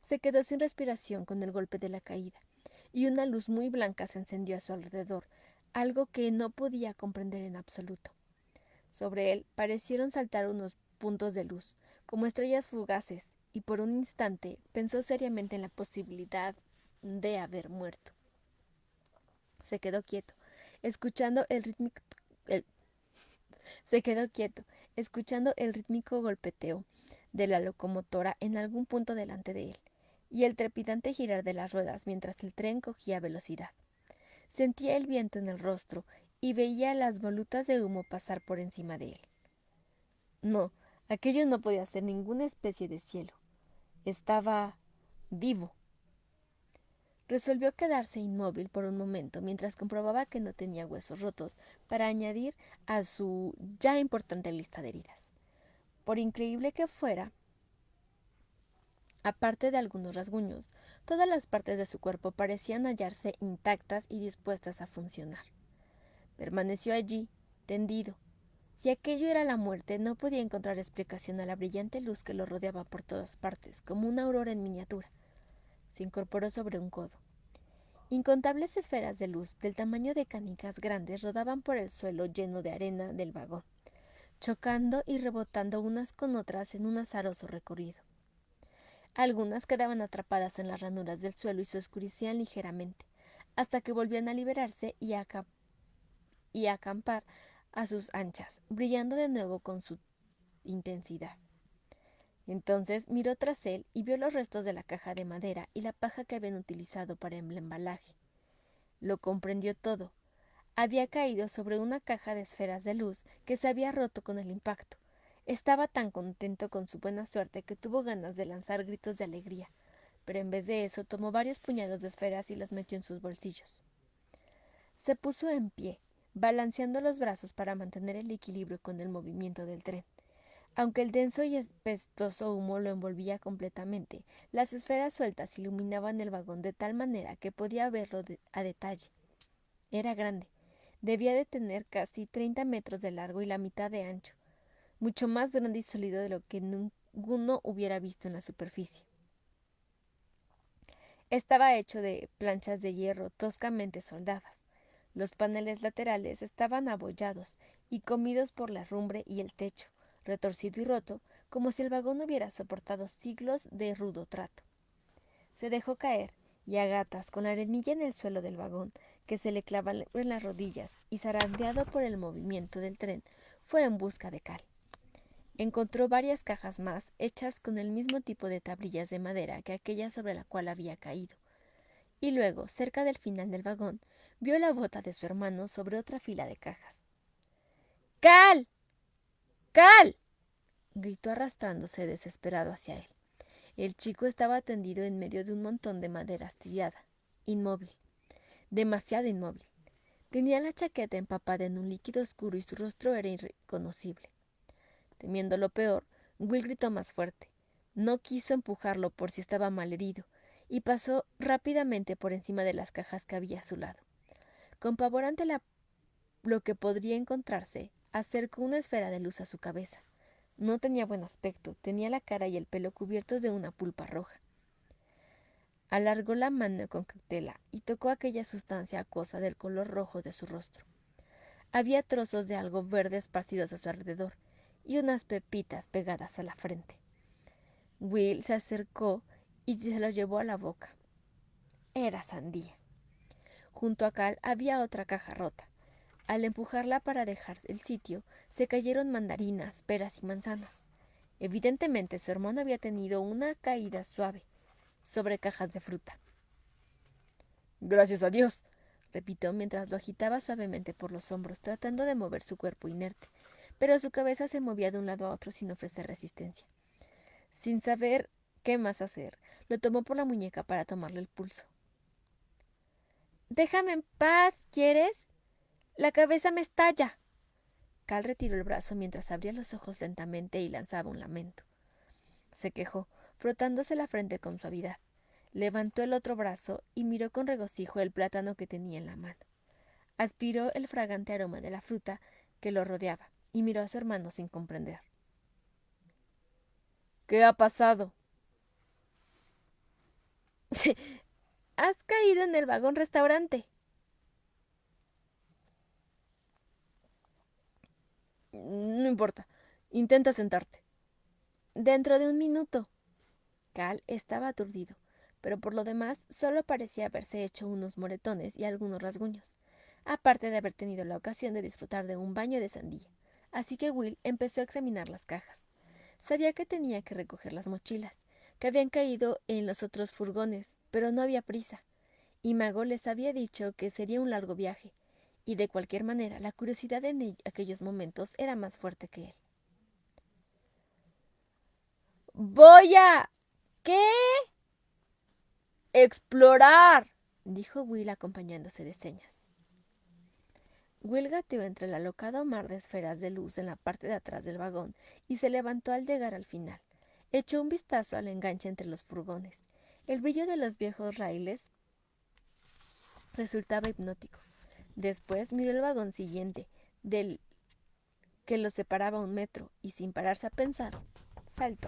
Se quedó sin respiración con el golpe de la caída, y una luz muy blanca se encendió a su alrededor, algo que no podía comprender en absoluto. Sobre él parecieron saltar unos puntos de luz, como estrellas fugaces, y por un instante pensó seriamente en la posibilidad de haber muerto. Se quedó quieto, escuchando se quedó quieto, escuchando el rítmico golpeteo de la locomotora en algún punto delante de él, y el trepidante girar de las ruedas mientras el tren cogía velocidad. Sentía el viento en el rostro y veía las volutas de humo pasar por encima de él. No, aquello no podía ser ninguna especie de cielo. Estaba vivo. Resolvió quedarse inmóvil por un momento mientras comprobaba que no tenía huesos rotos para añadir a su ya importante lista de heridas. Por increíble que fuera, aparte de algunos rasguños, todas las partes de su cuerpo parecían hallarse intactas y dispuestas a funcionar. Permaneció allí, tendido. Si aquello era la muerte, no podía encontrar explicación a la brillante luz que lo rodeaba por todas partes, como una aurora en miniatura. Se incorporó sobre un codo. Incontables esferas de luz del tamaño de canicas grandes rodaban por el suelo lleno de arena del vagón, chocando y rebotando unas con otras en un azaroso recorrido. Algunas quedaban atrapadas en las ranuras del suelo y se oscurecían ligeramente, hasta que volvían a liberarse y a acampar a sus anchas, brillando de nuevo con su intensidad. Entonces miró tras él y vio los restos de la caja de madera y la paja que habían utilizado para el embalaje. Lo comprendió todo. Había caído sobre una caja de esferas de luz que se había roto con el impacto. Estaba tan contento con su buena suerte que tuvo ganas de lanzar gritos de alegría, pero en vez de eso tomó varios puñados de esferas y las metió en sus bolsillos. Se puso en pie, balanceando los brazos para mantener el equilibrio con el movimiento del tren. Aunque el denso y espestoso humo lo envolvía completamente, las esferas sueltas iluminaban el vagón de tal manera que podía verlo a detalle. Era grande. Debía de tener casi 30 metros de largo y la mitad de ancho, mucho más grande y sólido de lo que ninguno hubiera visto en la superficie. Estaba hecho de planchas de hierro toscamente soldadas. Los paneles laterales estaban abollados y comidos por la herrumbre y el techo, retorcido y roto, como si el vagón hubiera soportado siglos de rudo trato. Se dejó caer, y a gatas, con la arenilla en el suelo del vagón, que se le clavaba en las rodillas, y zarandeado por el movimiento del tren, fue en busca de cal. Encontró varias cajas más, hechas con el mismo tipo de tablillas de madera que aquella sobre la cual había caído. Y luego, cerca del final del vagón, vio la bota de su hermano sobre otra fila de cajas. ¡Cal! ¡Cal! Gritó arrastrándose desesperado hacia él. El chico estaba tendido en medio de un montón de madera astillada, inmóvil, demasiado inmóvil. Tenía la chaqueta empapada en un líquido oscuro y su rostro era irreconocible. Temiendo lo peor, Will gritó más fuerte. No quiso empujarlo por si estaba mal herido, y pasó rápidamente por encima de las cajas que había a su lado. Con pavor ante lo que podría encontrarse, acercó una esfera de luz a su cabeza. No tenía buen aspecto, tenía la cara y el pelo cubiertos de una pulpa roja. Alargó la mano con cautela y tocó aquella sustancia acuosa del color rojo de su rostro. Había trozos de algo verde esparcidos a su alrededor y unas pepitas pegadas a la frente. Will se acercó y se lo llevó a la boca. Era sandía. Junto a Cal había otra caja rota. Al empujarla para dejar el sitio, se cayeron mandarinas, peras y manzanas. Evidentemente su hermano había tenido una caída suave sobre cajas de fruta. Gracias a Dios, repitió mientras lo agitaba suavemente por los hombros, tratando de mover su cuerpo inerte, pero su cabeza se movía de un lado a otro sin ofrecer resistencia. Sin saber qué más hacer, lo tomó por la muñeca para tomarle el pulso. Déjame en paz, ¿quieres? La cabeza me estalla. Cal retiró el brazo mientras abría los ojos lentamente y lanzaba un lamento. Se quejó, frotándose la frente con suavidad. Levantó el otro brazo y miró con regocijo el plátano que tenía en la mano. Aspiró el fragante aroma de la fruta que lo rodeaba y miró a su hermano sin comprender. ¿Qué ha pasado? Has caído en el vagón restaurante. No importa. Intenta sentarte. Dentro de un minuto. Cal estaba aturdido, pero por lo demás solo parecía haberse hecho unos moretones y algunos rasguños, aparte de haber tenido la ocasión de disfrutar de un baño de sandía. Así que Will empezó a examinar las cajas. Sabía que tenía que recoger las mochilas, que habían caído en los otros furgones, pero no había prisa. Y Mago les había dicho que sería un largo viaje, y de cualquier manera la curiosidad en aquellos momentos era más fuerte que él. ¡Voy a... ¿Qué? Explorar, dijo Will acompañándose de señas. Will gateó entre el alocado mar de esferas de luz en la parte de atrás del vagón y se levantó al llegar al final. Echó un vistazo al enganche entre los furgones. El brillo de los viejos raíles resultaba hipnótico. Después miró el vagón siguiente, del que lo separaba 1 metro, y sin pararse a pensar, saltó.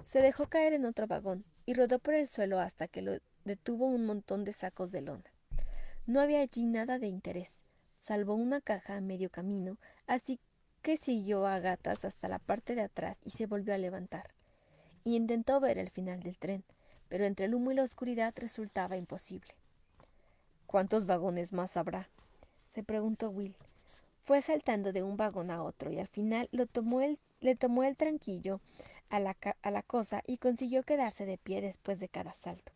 Se dejó caer en otro vagón y rodó por el suelo hasta que lo detuvo un montón de sacos de lona. No había allí nada de interés, salvo una caja a medio camino, así que siguió a gatas hasta la parte de atrás y se volvió a levantar. Y intentó ver el final del tren, pero entre el humo y la oscuridad resultaba imposible. ¿Cuántos vagones más habrá?, se preguntó Will. Fue saltando de un vagón a otro y al final le tomó el tranquillo a la cosa y consiguió quedarse de pie después de cada salto.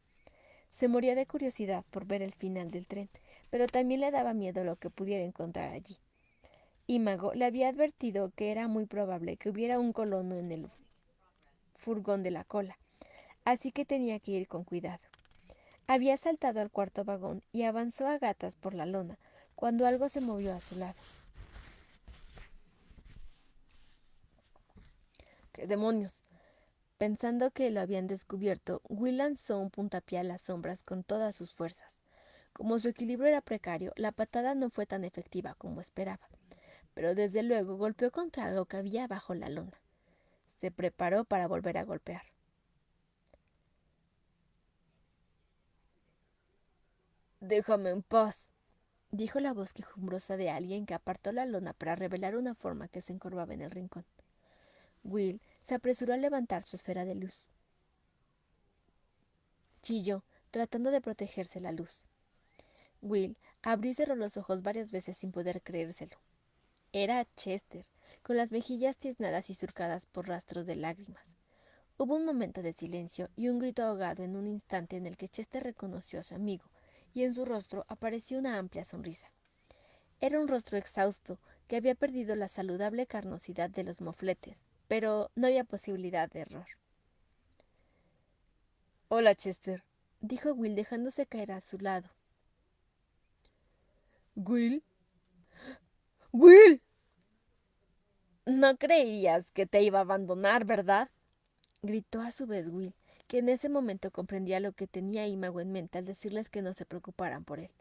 Se moría de curiosidad por ver el final del tren, pero también le daba miedo lo que pudiera encontrar allí. Imago le había advertido que era muy probable que hubiera un colono en el furgón de la cola, así que tenía que ir con cuidado. Había saltado al cuarto vagón y avanzó a gatas por la lona, cuando algo se movió a su lado. ¡Qué demonios! Pensando que lo habían descubierto, Will lanzó un puntapié a las sombras con todas sus fuerzas. Como su equilibrio era precario, la patada no fue tan efectiva como esperaba, pero desde luego golpeó contra algo que había bajo la lona. Se preparó para volver a golpear. «Déjame en paz», dijo la voz quejumbrosa de alguien que apartó la lona para revelar una forma que se encorvaba en el rincón. Will se apresuró a levantar su esfera de luz. Chilló, tratando de protegerse la luz. Will abrió y cerró los ojos varias veces sin poder creérselo. Era Chester, con las mejillas tiznadas y surcadas por rastros de lágrimas. Hubo un momento de silencio y un grito ahogado en un instante en el que Chester reconoció a su amigo, y en su rostro apareció una amplia sonrisa. Era un rostro exhausto, que había perdido la saludable carnosidad de los mofletes, pero no había posibilidad de error. «Hola, Chester», dijo Will dejándose caer a su lado. «¿Will? ¡Will! No creías que te iba a abandonar, ¿verdad?», gritó a su vez Will, que en ese momento comprendía lo que tenía Imago en mente al decirles que no se preocuparan por él.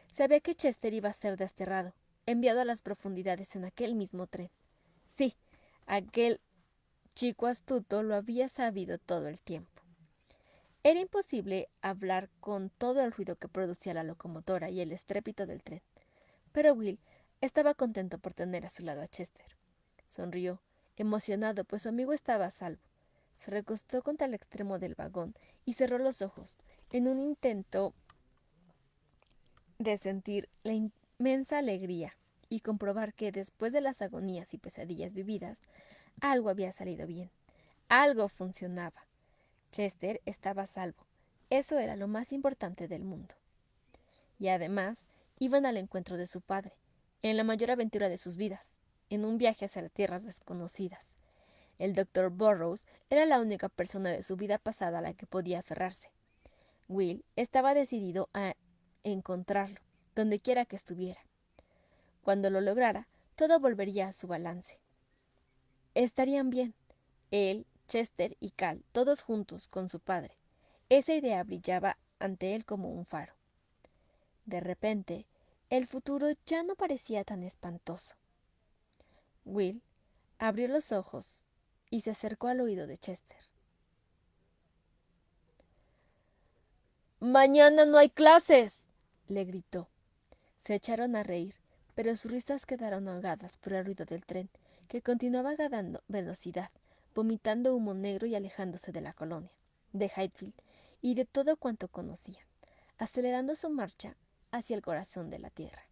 Sabía que Chester iba a ser desterrado, enviado a las profundidades en aquel mismo tren. Sí, aquel chico astuto lo había sabido todo el tiempo. Era imposible hablar con todo el ruido que producía la locomotora y el estrépito del tren, pero Will estaba contento por tener a su lado a Chester. Sonrió, emocionado, pues su amigo estaba a salvo. Se recostó contra el extremo del vagón y cerró los ojos, en un intento de sentir la inmensa alegría y comprobar que, después de las agonías y pesadillas vividas, algo había salido bien. Algo funcionaba. Chester estaba a salvo. Eso era lo más importante del mundo. Y además, iban al encuentro de su padre, en la mayor aventura de sus vidas, en un viaje hacia las tierras desconocidas. El Dr. Burrows era la única persona de su vida pasada a la que podía aferrarse. Will estaba decidido a encontrarlo, donde quiera que estuviera. Cuando lo lograra, todo volvería a su balance. Estarían bien, él, Chester y Cal, todos juntos con su padre. Esa idea brillaba ante él como un faro. De repente, el futuro ya no parecía tan espantoso. Will abrió los ojos y se acercó al oído de Chester. «¡Mañana no hay clases!», le gritó. Se echaron a reír, pero sus risas quedaron ahogadas por el ruido del tren, que continuaba ganando velocidad, vomitando humo negro y alejándose de la colonia, de Hydefield y de todo cuanto conocían, acelerando su marcha hacia el corazón de la tierra.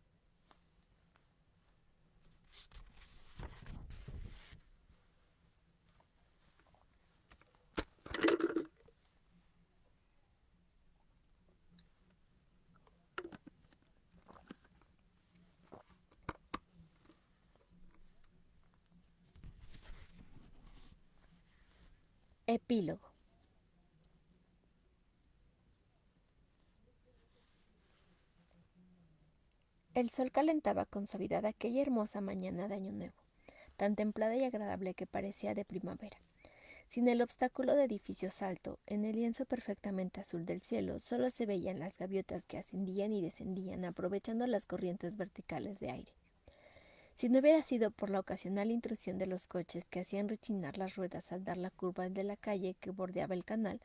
Epílogo. El sol calentaba con suavidad aquella hermosa mañana de Año Nuevo, tan templada y agradable que parecía de primavera. Sin el obstáculo de edificios alto, en el lienzo perfectamente azul del cielo, solo se veían las gaviotas que ascendían y descendían, aprovechando las corrientes verticales de aire. Si no hubiera sido por la ocasional intrusión de los coches que hacían rechinar las ruedas al dar la curva de la calle que bordeaba el canal,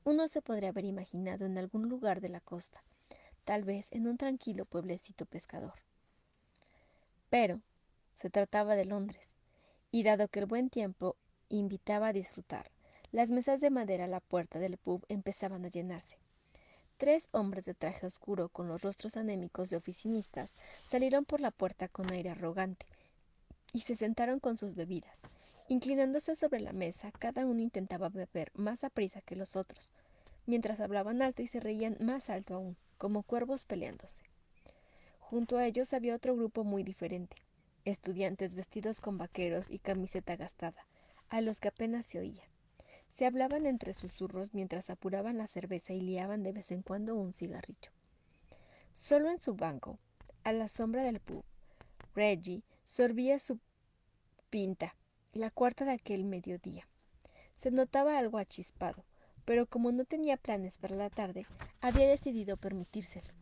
uno se podría haber imaginado en algún lugar de la costa, tal vez en un tranquilo pueblecito pescador. Pero se trataba de Londres, y dado que el buen tiempo invitaba a disfrutar, las mesas de madera a la puerta del pub empezaban a llenarse. 3 hombres de traje oscuro con los rostros anémicos de oficinistas salieron por la puerta con aire arrogante y se sentaron con sus bebidas. Inclinándose sobre la mesa, cada uno intentaba beber más aprisa que los otros, mientras hablaban alto y se reían más alto aún, como cuervos peleándose. Junto a ellos había otro grupo muy diferente, estudiantes vestidos con vaqueros y camiseta gastada, a los que apenas se oía. Se hablaban entre susurros mientras apuraban la cerveza y liaban de vez en cuando un cigarrillo. Solo en su banco, a la sombra del pub, Reggie sorbía su pinta, la cuarta de aquel mediodía. Se notaba algo achispado, pero como no tenía planes para la tarde, había decidido permitírselo.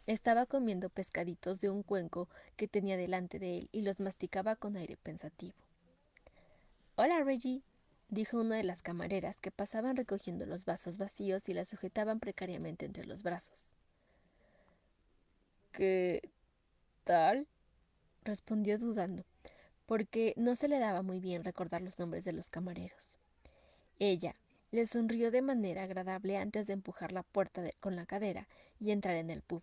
Estaba comiendo pescaditos de un cuenco que tenía delante de él y los masticaba con aire pensativo. «Hola, Reggie», dijo una de las camareras que pasaban recogiendo los vasos vacíos y la sujetaban precariamente entre los brazos. «¿Qué tal?», respondió dudando, porque no se le daba muy bien recordar los nombres de los camareros. Ella le sonrió de manera agradable antes de empujar la puerta con la cadera y entrar en el pub.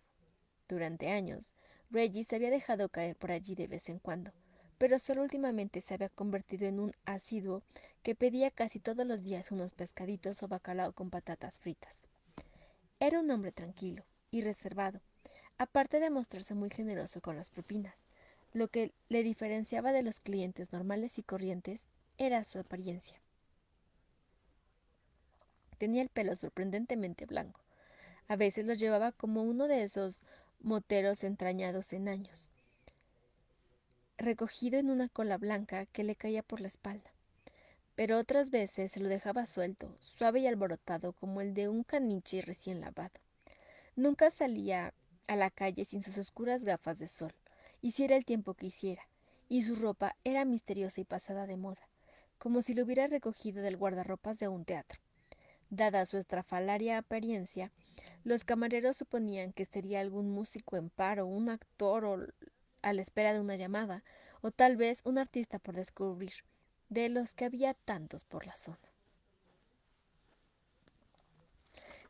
Durante años, Reggie se había dejado caer por allí de vez en cuando, pero solo últimamente se había convertido en un asiduo que pedía casi todos los días unos pescaditos o bacalao con patatas fritas. Era un hombre tranquilo y reservado, aparte de mostrarse muy generoso con las propinas. Lo que le diferenciaba de los clientes normales y corrientes era su apariencia. Tenía el pelo sorprendentemente blanco. A veces lo llevaba como uno de esos moteros entrañados en años, recogido en una cola blanca que le caía por la espalda. Pero otras veces se lo dejaba suelto, suave y alborotado como el de un caniche recién lavado. Nunca salía a la calle sin sus oscuras gafas de sol, hiciera el tiempo que hiciera, y su ropa era misteriosa y pasada de moda, como si lo hubiera recogido del guardarropas de un teatro. Dada su estrafalaria apariencia, los camareros suponían que sería algún músico en paro, un actor o a la espera de una llamada, o tal vez un artista por descubrir, de los que había tantos por la zona.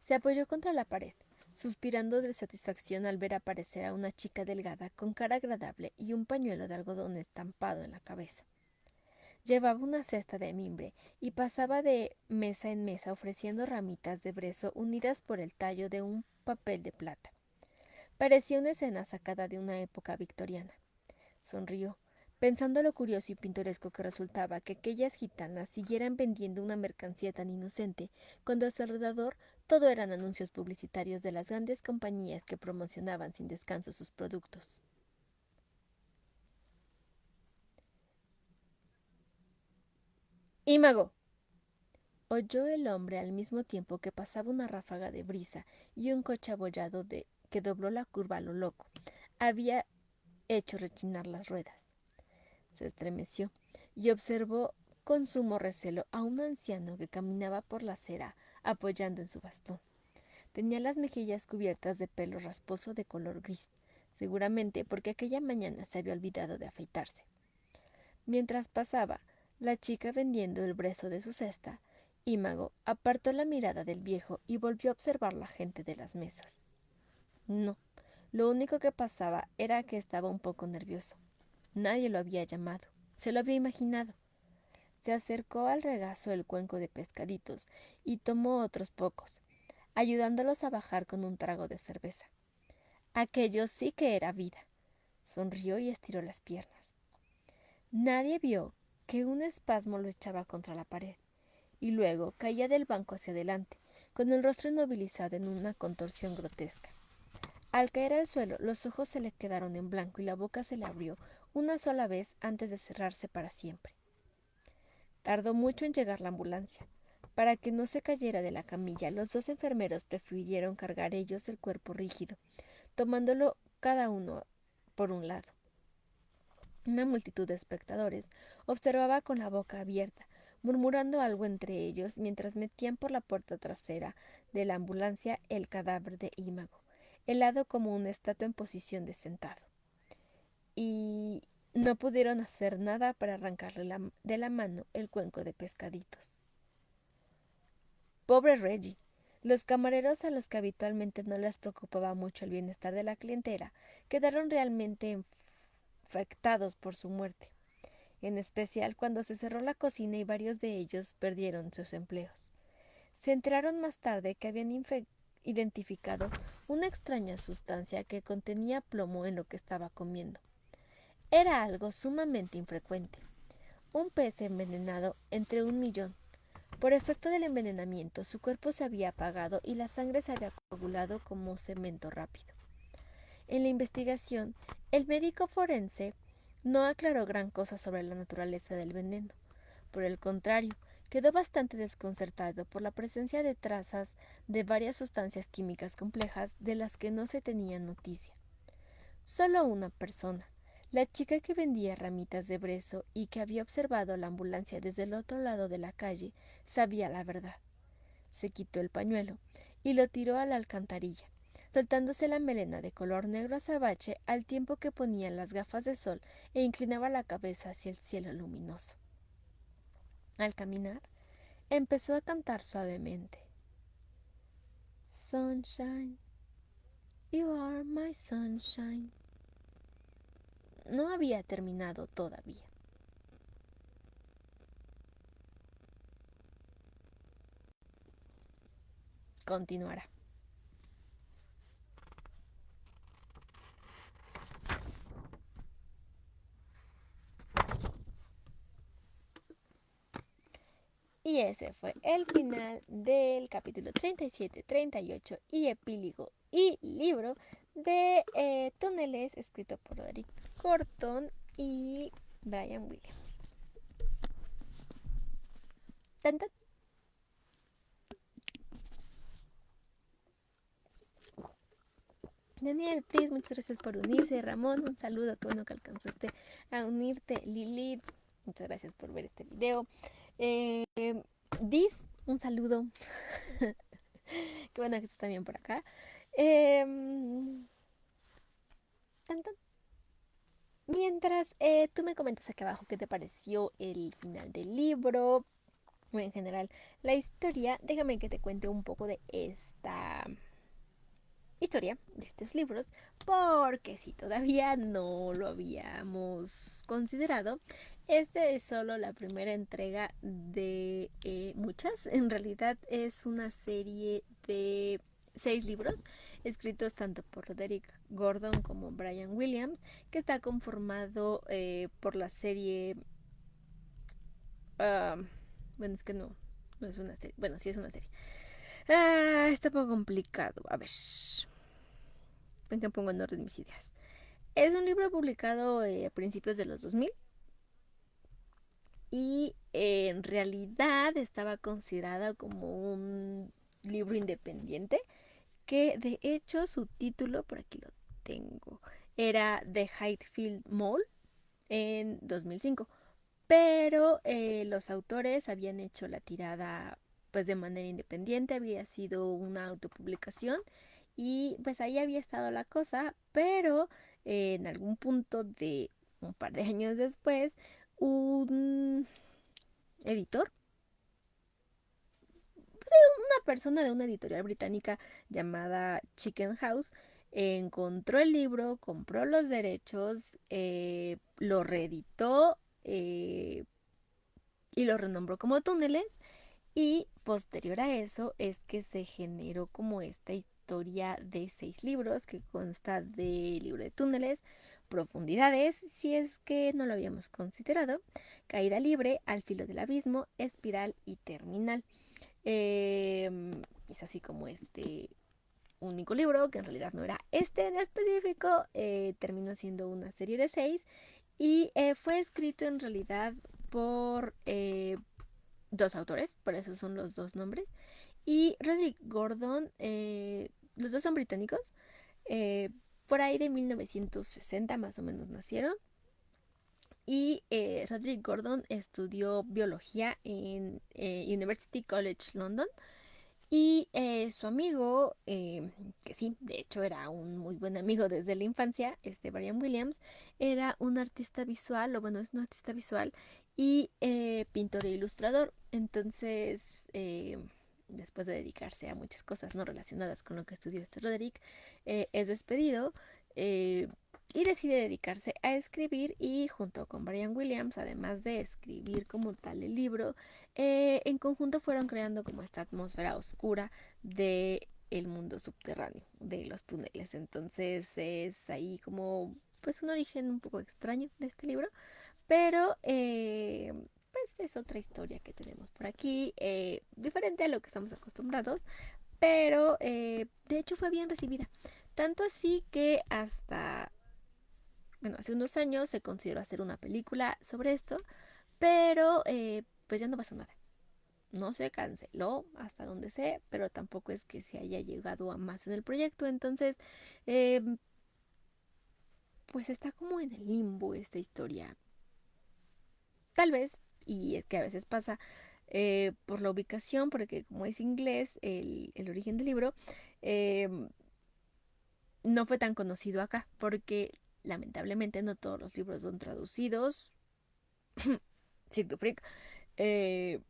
Se apoyó contra la pared, suspirando de satisfacción al ver aparecer a una chica delgada con cara agradable y un pañuelo de algodón estampado en la cabeza. Llevaba una cesta de mimbre y pasaba de mesa en mesa ofreciendo ramitas de brezo unidas por el tallo de un papel de plata. Parecía una escena sacada de una época victoriana. Sonrió, pensando lo curioso y pintoresco que resultaba que aquellas gitanas siguieran vendiendo una mercancía tan inocente, cuando a su alrededor todo eran anuncios publicitarios de las grandes compañías que promocionaban sin descanso sus productos. «Ímago», oyó el hombre al mismo tiempo que pasaba una ráfaga de brisa y un coche abollado que dobló la curva a lo loco había hecho rechinar las ruedas. Se estremeció y observó con sumo recelo a un anciano que caminaba por la acera apoyando en su bastón. Tenía las mejillas cubiertas de pelo rasposo de color gris, seguramente porque aquella mañana se había olvidado de afeitarse. Mientras pasaba la chica vendiendo el brezo de su cesta, Ímago apartó la mirada del viejo y volvió a observar la gente de las mesas. No, lo único que pasaba era que estaba un poco nervioso. Nadie lo había llamado, se lo había imaginado. Se acercó al regazo del cuenco de pescaditos y tomó otros pocos, ayudándolos a bajar con un trago de cerveza. Aquello sí que era vida. Sonrió y estiró las piernas. Nadie vio que un espasmo lo echaba contra la pared, y luego caía del banco hacia adelante, con el rostro inmovilizado en una contorsión grotesca. Al caer al suelo, los ojos se le quedaron en blanco y la boca se le abrió una sola vez antes de cerrarse para siempre. Tardó mucho en llegar la ambulancia. Para que no se cayera de la camilla, los dos enfermeros prefirieron cargar ellos el cuerpo rígido, tomándolo cada uno por un lado. Una multitud de espectadores observaba con la boca abierta, murmurando algo entre ellos mientras metían por la puerta trasera de la ambulancia el cadáver de Imago, helado como una estatua en posición de sentado. Y no pudieron hacer nada para arrancarle de la mano el cuenco de pescaditos. Pobre Reggie. Los camareros, a los que habitualmente no les preocupaba mucho el bienestar de la clientela, quedaron realmente afectados por su muerte, en especial cuando se cerró la cocina y varios de ellos perdieron sus empleos. Se enteraron más tarde que habían identificado una extraña sustancia que contenía plomo en lo que estaba comiendo. Era algo sumamente infrecuente. Un pez envenenado entre 1.000.000. Por efecto del envenenamiento, su cuerpo se había apagado y la sangre se había coagulado como cemento rápido. En la investigación, el médico forense no aclaró gran cosa sobre la naturaleza del veneno. Por el contrario, quedó bastante desconcertado por la presencia de trazas de varias sustancias químicas complejas de las que no se tenía noticia. Solo una persona, la chica que vendía ramitas de brezo y que había observado la ambulancia desde el otro lado de la calle, sabía la verdad. Se quitó el pañuelo y lo tiró a la alcantarilla, soltándose la melena de color negro azabache al tiempo que ponía las gafas de sol e inclinaba la cabeza hacia el cielo luminoso. Al caminar, empezó a cantar suavemente. Sunshine, you are my sunshine. No había terminado todavía. Continuará. Y ese fue el final del capítulo 37, 38 y epílogo y libro de Túneles, escrito por Roderick Gordon y Brian Williams. ¡Tan, tan! Daniel Pris, muchas gracias por unirse. Ramón, un saludo, qué bueno que alcanzaste a unirte. Lilith, muchas gracias por ver este video. Diz, un saludo. Qué bueno que estás también por acá. Tan, tan. Mientras tú me comentas acá abajo qué te pareció el final del libro o en general la historia, déjame que te cuente un poco de esta historia, de estos libros, porque si todavía no lo habíamos considerado, este es solo la primera entrega de muchas. En realidad es una serie de 6 libros escritos tanto por Roderick Gordon como Brian Williams, que está conformado por la serie bueno, es que no es una serie, bueno, sí es una serie. Está un poco complicado, a ver, ven que pongo en orden mis ideas. Es un libro publicado a principios de los 2000 y en realidad estaba considerado como un libro independiente, que de hecho su título, por aquí lo tengo, era The Highfield Mall en 2005, pero los autores habían hecho la tirada pues de manera independiente, había sido una autopublicación y pues ahí había estado la cosa, pero en algún punto de un par de años después, un editor, una persona de una editorial británica llamada Chicken House, encontró el libro, compró los derechos, lo reeditó y lo renombró como Túneles. Y posterior a eso es que se generó como esta historia de 6 libros que consta de Libro de Túneles, Profundidades, si es que no lo habíamos considerado, Caída Libre, Al Filo del Abismo, Espiral y Terminal. Es así como este único libro, que en realidad no era este en específico, terminó siendo una serie de 6 y fue escrito en realidad por dos autores, por eso son los dos nombres. Y Roderick Gordon, los dos son británicos, eh, por ahí de 1960 más o menos nacieron. Y Roderick Gordon estudió biología en University College London. Y su amigo, que sí, de hecho era un muy buen amigo desde la infancia, Brian Williams, era un artista visual, o bueno, es un artista visual y pintor e ilustrador. Entonces, después de dedicarse a muchas cosas no relacionadas con lo que estudió Roderick, es despedido eh, y decide dedicarse a escribir y junto con Brian Williams, además de escribir como tal el libro, en conjunto fueron creando como esta atmósfera oscura de el mundo subterráneo, de los túneles. Entonces es ahí como pues un origen un poco extraño de este libro, pero pues es otra historia que tenemos por aquí, diferente a lo que estamos acostumbrados, pero de hecho fue bien recibida. Tanto así que hasta, bueno, hace unos años se consideró hacer una película sobre esto, pero pues ya no pasó nada. No se canceló hasta donde sé, pero tampoco es que se haya llegado a más en el proyecto. Entonces, eh, pues está como en el limbo esta historia. Tal vez, y es que a veces pasa por la ubicación, porque como es inglés el origen del libro, eh, no fue tan conocido acá, porque lamentablemente no todos los libros son traducidos. Siento freak. eh,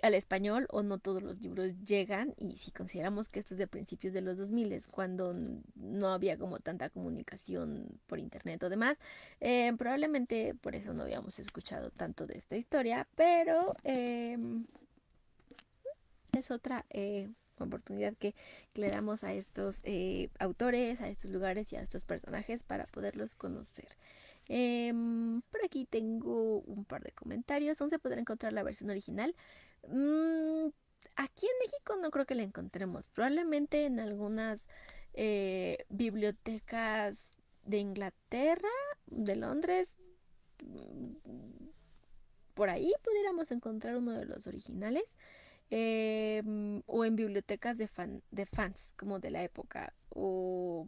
Al español o no todos los libros llegan y si consideramos que esto es de principios de los 2000 cuando no había como tanta comunicación por internet o demás, probablemente por eso no habíamos escuchado tanto de esta historia, pero es otra oportunidad que le damos a estos autores, a estos lugares y a estos personajes para poderlos conocer. Por aquí tengo un par de comentarios. ¿Dónde se podrá encontrar la versión original? Mm, Aquí en México no creo que la encontremos. Probablemente en algunas bibliotecas de Inglaterra, de Londres, mm, por ahí pudiéramos encontrar uno de los originales. O en bibliotecas de fans, como de la época, o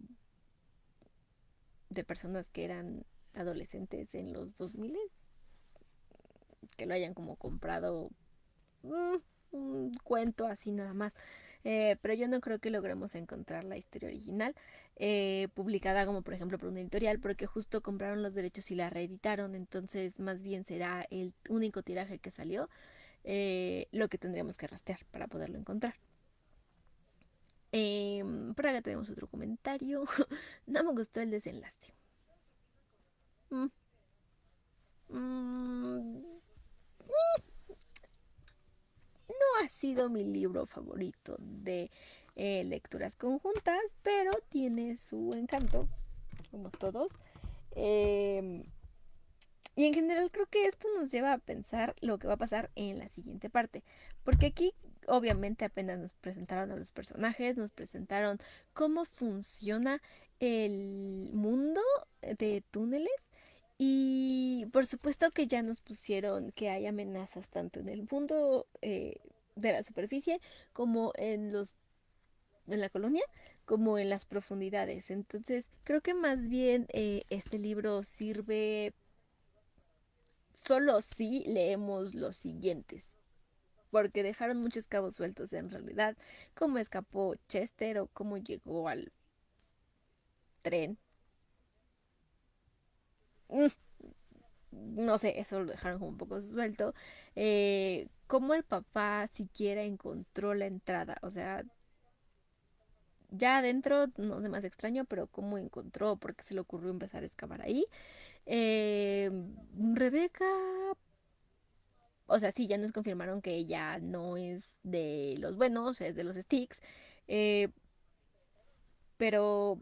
de personas que eran adolescentes en los 2000 que lo hayan como comprado mm, un cuento así nada más. Pero yo no creo que logremos encontrar la historia original publicada como por ejemplo por una editorial porque justo compraron los derechos y la reeditaron, entonces más bien será el único tiraje que salió lo que tendríamos que rastrear para poderlo encontrar. Por acá tenemos otro comentario. No me gustó el desenlace. Mm, mm, no ha sido mi libro favorito de lecturas conjuntas, pero tiene su encanto, como todos. Em, y en general creo que esto nos lleva a pensar lo que va a pasar en la siguiente parte, porque aquí obviamente apenas nos presentaron a los personajes, nos presentaron cómo funciona el mundo de túneles y por supuesto que ya nos pusieron que hay amenazas tanto en el mundo de la superficie como en la colonia como en las profundidades. Entonces creo que más bien este libro sirve solo si leemos los siguientes, porque dejaron muchos cabos sueltos en realidad, cómo escapó Chester o cómo llegó al tren. Mm, no sé, eso lo dejaron como un poco suelto. Cómo el papá siquiera encontró la entrada, o sea, ya adentro no sé más extraño, pero cómo encontró, porque se le ocurrió empezar a excavar ahí. Eh, Rebeca, o sea, sí, ya nos confirmaron que ella no es de los buenos, es de los Sticks. eh, pero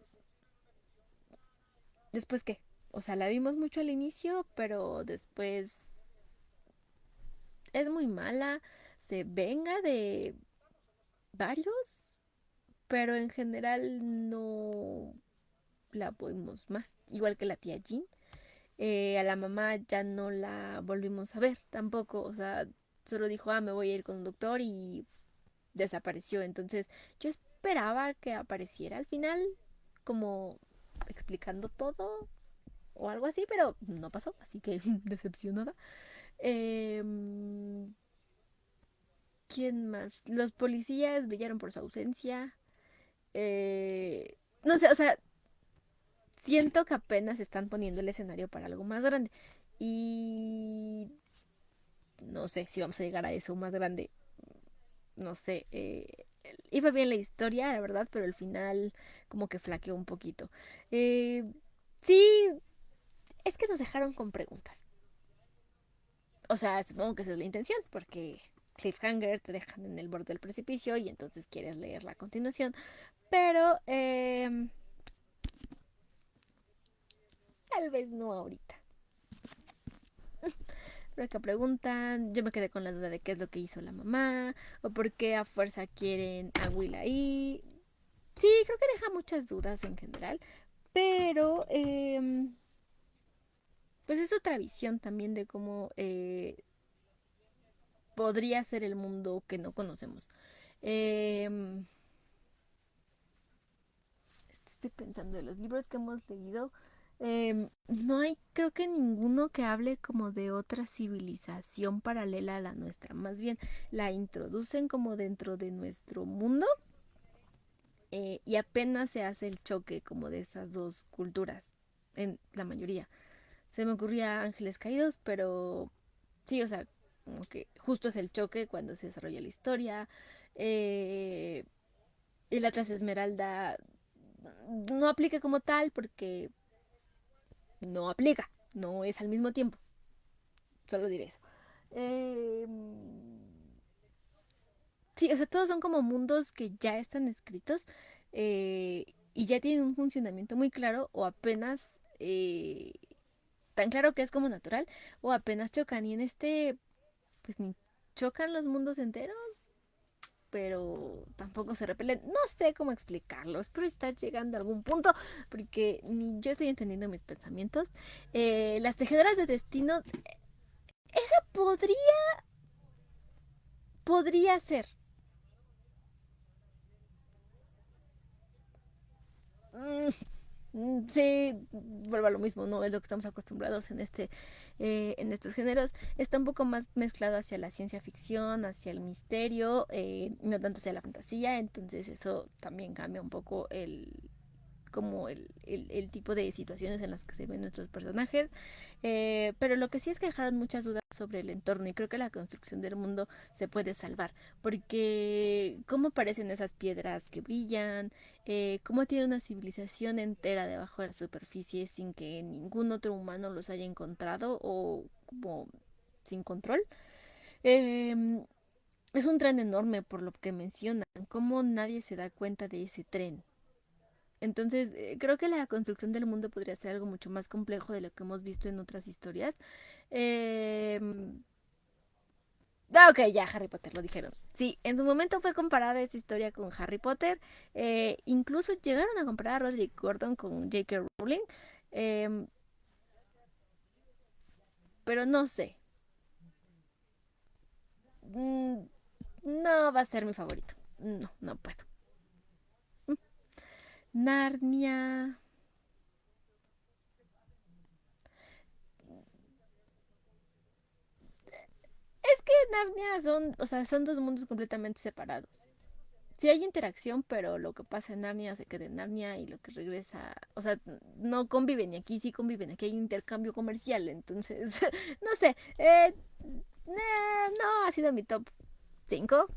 después qué, o sea, la vimos mucho al inicio, pero después es muy mala, se venga de varios. pero en general no la vimos más, igual que la tía Jean. A la mamá ya no la volvimos a ver tampoco, o sea, solo dijo, me voy a ir con un doctor y desapareció. Entonces yo esperaba que apareciera al final, como explicando todo o algo así, pero no pasó, así que decepcionada. Em, ¿Quién más? Los policías brillaron por su ausencia. No sé, o sea, siento que apenas están poniendo el escenario para algo más grande. Y no sé si vamos a llegar a eso más grande. No sé. Iba bien la historia, la verdad, pero el final como que flaqueó un poquito. Eh, sí, es que nos dejaron con preguntas. O sea, supongo que esa es la intención, porque cliffhanger te dejan en el borde del precipicio y entonces quieres leer la continuación. Pero tal vez no ahorita. Pero que preguntan, yo me quedé con la duda de qué es lo que hizo la mamá, o por qué a fuerza quieren a Will ahí. Sí, creo que deja muchas dudas en general, pero pues es otra visión también de cómo podría ser el mundo que no conocemos. Eh, Estoy pensando de los libros que hemos leído. No hay, creo que ninguno que hable como de otra civilización paralela a la nuestra. Más bien la introducen como dentro de nuestro mundo y apenas se hace el choque como de estas dos culturas, en la mayoría. Se me ocurría Ángeles Caídos, pero sí, o sea, como que justo es el choque cuando se desarrolla la historia. Eh, el Atlas Esmeralda no aplica como tal porque no aplica, no es al mismo tiempo. Solo diré eso. Eh, sí, o sea, todos son como mundos que ya están escritos y ya tienen un funcionamiento muy claro o apenas tan claro que es como natural o apenas chocan y en este pues ni chocan los mundos enteros pero tampoco se repelen. No sé cómo explicarlo. Espero estar llegando a algún punto porque ni yo estoy entendiendo mis pensamientos. Las tejedoras de destino, esa podría ser. Mm, sí, vuelvo a lo mismo, no es lo que estamos acostumbrados en estos géneros. Está un poco más mezclado hacia la ciencia ficción, hacia el misterio, no tanto hacia la fantasía, entonces eso también cambia un poco como el tipo de situaciones en las que se ven nuestros personajes. Pero lo que sí es que dejaron muchas dudas sobre el entorno y creo que la construcción del mundo se puede salvar. Porque cómo aparecen esas piedras que brillan, cómo tiene una civilización entera debajo de la superficie sin que ningún otro humano los haya encontrado o como sin control. Eh, es un tren enorme por lo que mencionan. ¿Cómo nadie se da cuenta de ese tren? Entonces, creo que la construcción del mundo podría ser algo mucho más complejo de lo que hemos visto en otras historias. Eh, ok, ya, Harry Potter, lo dijeron. Sí, en su momento fue comparada esta historia con Harry Potter. Incluso llegaron a comparar a Roderick Gordon con J.K. Rowling. em, pero no sé. Mm, no va a ser mi favorito. No, no puedo. Mm, Narnia. Es que Narnia son, o sea, son dos mundos completamente separados. Sí hay interacción, pero lo que pasa en Narnia se queda en Narnia y lo que regresa, o sea, no conviven y aquí sí conviven, aquí hay intercambio comercial, entonces, no sé, no ha sido mi top 5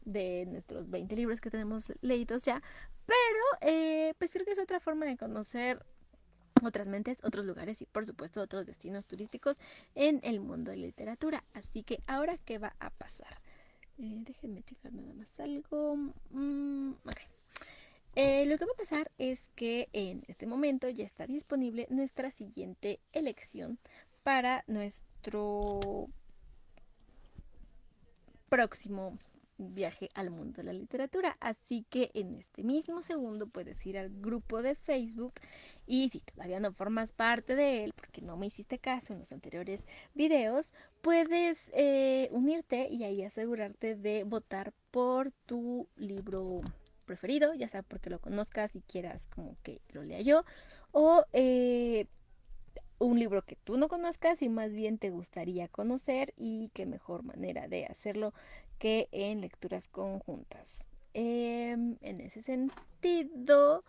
de nuestros 20 libros que tenemos leídos ya, pero pues creo que es otra forma de conocer otras mentes, otros lugares y por supuesto otros destinos turísticos en el mundo de la literatura. Así que ahora, ¿qué va a pasar? Déjenme checar nada más algo. Ok. Lo que va a pasar es que en este momento ya está disponible nuestra siguiente elección para nuestro próximo viaje al mundo de la literatura. Así que en este mismo segundo puedes ir al grupo de Facebook y si todavía no formas parte de él, porque no me hiciste caso en los anteriores videos, puedes unirte y ahí asegurarte de votar por tu libro preferido, ya sea porque lo conozcas y quieras como que lo lea yo, o un libro que tú no conozcas y más bien te gustaría conocer, y qué mejor manera de hacerlo que en lecturas conjuntas. En ese sentido,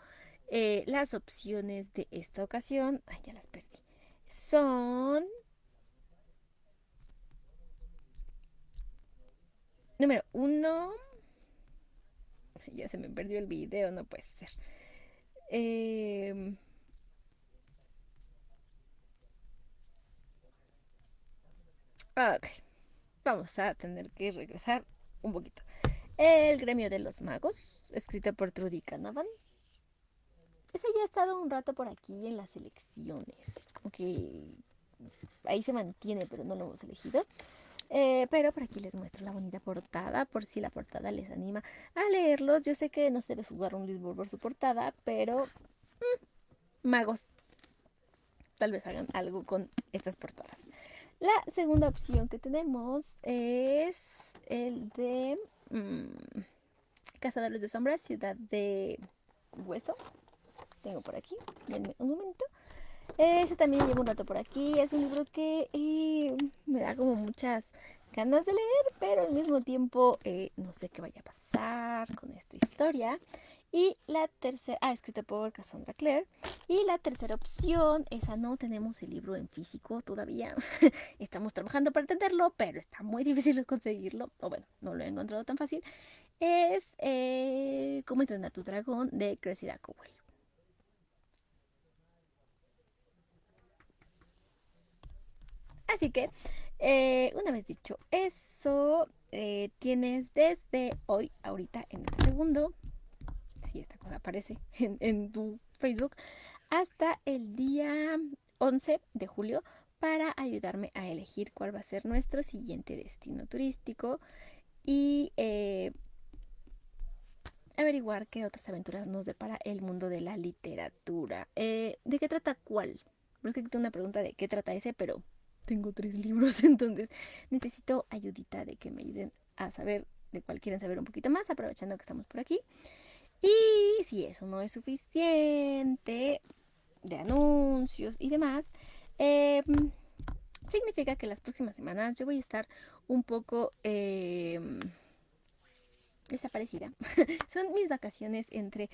las opciones de esta ocasión, ay, ya las perdí, son número uno, ya se me perdió el video, no puede ser. Eh, ok, vamos a tener que regresar un poquito. El gremio de los magos, escrito por Trudy Canavan. Ese ya ha estado un rato por aquí en las elecciones. Como que ahí se mantiene, pero no lo hemos elegido. Pero por aquí les muestro la bonita portada, por si la portada les anima a leerlos. Yo sé que no se debe jugar un libro por su portada, pero magos tal vez hagan algo con estas portadas. La segunda opción que tenemos es el de Cazadores de Sombras, Ciudad de Hueso. Tengo por aquí, denme un momento. Ese también lleva un rato por aquí. Es un libro que me da como muchas ganas de leer, pero al mismo tiempo no sé qué vaya a pasar con esta historia. Y la tercera, escrito por Cassandra Clare. Y la tercera opción, esa no tenemos el libro en físico todavía. Estamos trabajando para tenerlo, pero está muy difícil de conseguirlo. O bueno, no lo he encontrado tan fácil. Es Cómo entrenar a tu dragón de Cressida Cowell. Así que, una vez dicho eso, tienes desde hoy, ahorita, en este segundo, si esta cosa aparece en tu Facebook, hasta el día 11 de julio para ayudarme a elegir cuál va a ser nuestro siguiente destino turístico y averiguar qué otras aventuras nos depara el mundo de la literatura. ¿De qué trata cuál? Es que tengo una pregunta de qué trata ese, pero tengo 3 libros, entonces necesito ayudita de que me ayuden a saber de cuál quieren saber un poquito más, aprovechando que estamos por aquí. Y si eso no es suficiente de anuncios y demás, eh, significa que las próximas semanas yo voy a estar un poco desaparecida. Son mis vacaciones entre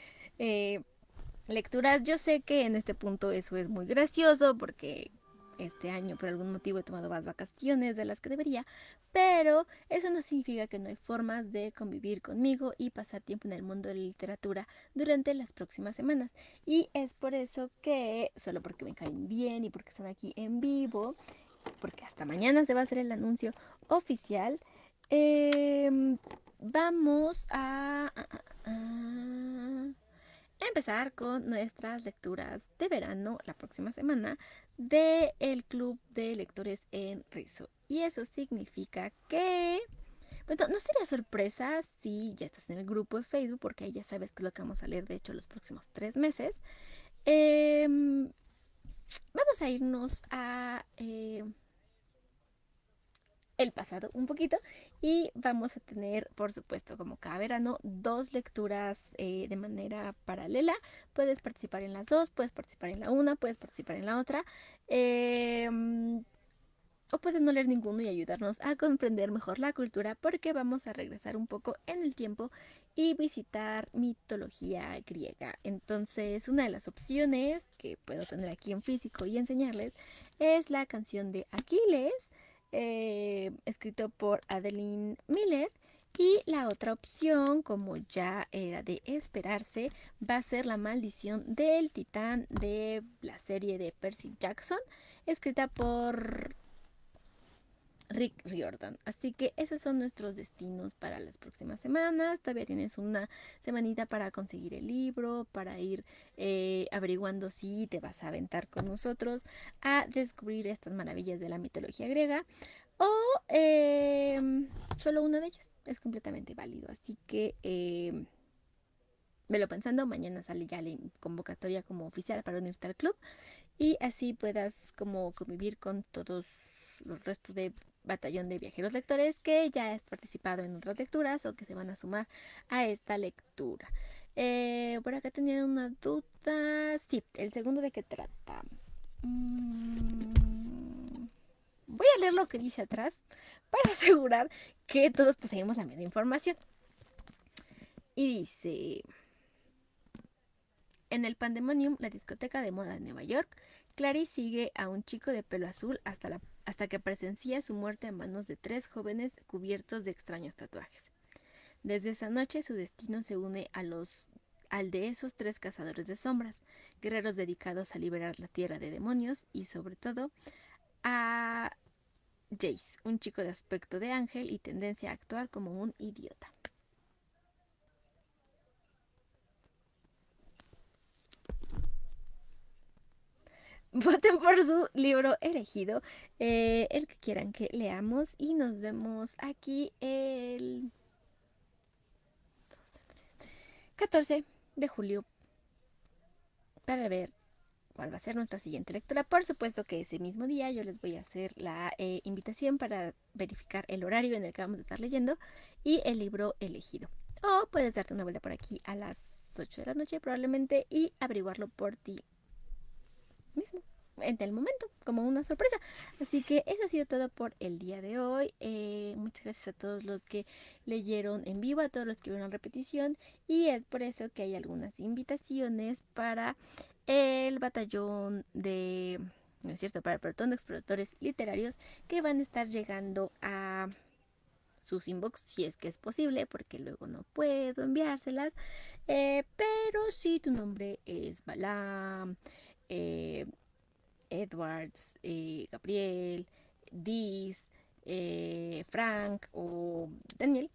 lecturas. Yo sé que en este punto eso es muy gracioso porque este año por algún motivo he tomado más vacaciones de las que debería, pero eso no significa que no hay formas de convivir conmigo y pasar tiempo en el mundo de la literatura durante las próximas semanas. Y es por eso que, solo porque me caen bien y porque están aquí en vivo, porque hasta mañana se va a hacer el anuncio oficial, vamos a empezar con nuestras lecturas de verano la próxima semana del Club de Lectores en Rizo. Y eso significa que, bueno, no sería sorpresa si ya estás en el grupo de Facebook, porque ahí ya sabes qué es lo que vamos a leer, de hecho, los próximos 3 meses. Vamos a irnos a el pasado un poquito y vamos a tener, por supuesto, como cada verano, 2 lecturas de manera paralela. Puedes participar en las dos, puedes participar en la una, puedes participar en la otra, eh, o puedes no leer ninguno y ayudarnos a comprender mejor la cultura, porque vamos a regresar un poco en el tiempo y visitar mitología griega. Entonces, una de las opciones que puedo tener aquí en físico y enseñarles es la canción de Aquiles, escrito por Adeline Miller. Y la otra opción, como ya era de esperarse, va a ser La maldición del titán de la serie de Percy Jackson, escrita por Rick Riordan. Así que esos son nuestros destinos para las próximas semanas. Todavía tienes una semanita para conseguir el libro, para ir averiguando si te vas a aventar con nosotros a descubrir estas maravillas de la mitología griega, o solo una de ellas. es completamente válido. Así que velo pensando, mañana sale ya la convocatoria como oficial para unirte al club y así puedas como convivir con todos los restos de batallón de viajeros lectores que ya has participado en otras lecturas o que se van a sumar a esta lectura. Por acá tenía una duda. Sí, el segundo, ¿de qué trata? Voy a leer lo que dice atrás para asegurar que todos poseemos la misma información. Y dice: en el Pandemonium, la discoteca de moda de Nueva York, Clarice sigue a un chico de pelo azul hasta que presencia su muerte a manos de 3 jóvenes cubiertos de extraños tatuajes. Desde esa noche su destino se une al de esos 3 cazadores de sombras, guerreros dedicados a liberar la tierra de demonios y sobre todo a Jace, un chico de aspecto de ángel y tendencia a actuar como un idiota. Voten por su libro elegido, el que quieran que leamos, y nos vemos aquí el 14 de julio para ver cuál va a ser nuestra siguiente lectura. Por supuesto que ese mismo día yo les voy a hacer la invitación para verificar el horario en el que vamos a estar leyendo y el libro elegido. O puedes darte una vuelta por aquí a las 8 de la noche probablemente y averiguarlo por ti mismo en el momento, como una sorpresa. Así que eso ha sido todo por el día de hoy. Muchas gracias a todos los que leyeron en vivo, a todos los que vieron repetición, y es por eso que hay algunas invitaciones para el batallón de, no es cierto, para el pelotón de exploradores literarios que van a estar llegando a sus inbox si es que es posible, porque luego no puedo enviárselas. Pero si tu nombre es Balam, Edwards, Gabriel, Diz, Frank o Daniel,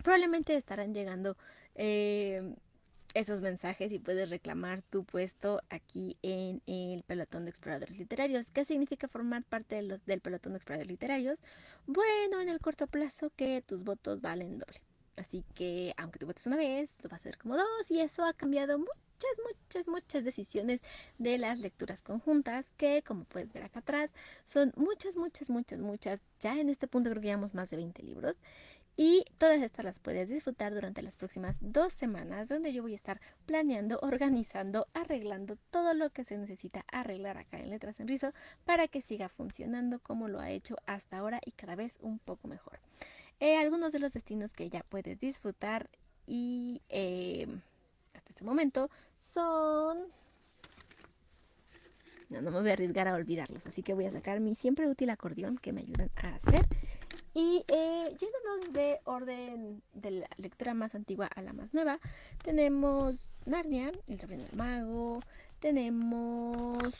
probablemente estarán llegando esos mensajes y puedes reclamar tu puesto aquí en el pelotón de exploradores literarios. ¿Qué significa formar parte del pelotón de exploradores literarios? Bueno, en el corto plazo que tus votos valen doble. Así que aunque tú votes una vez, lo vas a hacer como dos y eso ha cambiado muchas decisiones de las lecturas conjuntas que, como puedes ver acá atrás, son muchas. Ya en este punto creo que llevamos más de 20 libros. Y todas estas las puedes disfrutar durante las próximas 2 semanas, donde yo voy a estar planeando, organizando, arreglando todo lo que se necesita arreglar acá en Letras en Rizo para que siga funcionando como lo ha hecho hasta ahora y cada vez un poco mejor. Algunos de los destinos que ya puedes disfrutar y hasta este momento son... No me voy a arriesgar a olvidarlos, así que voy a sacar mi siempre útil acordeón que me ayudan a hacer. Y yéndonos de orden de la lectura más antigua a la más nueva, tenemos Narnia, El sobrino del mago, tenemos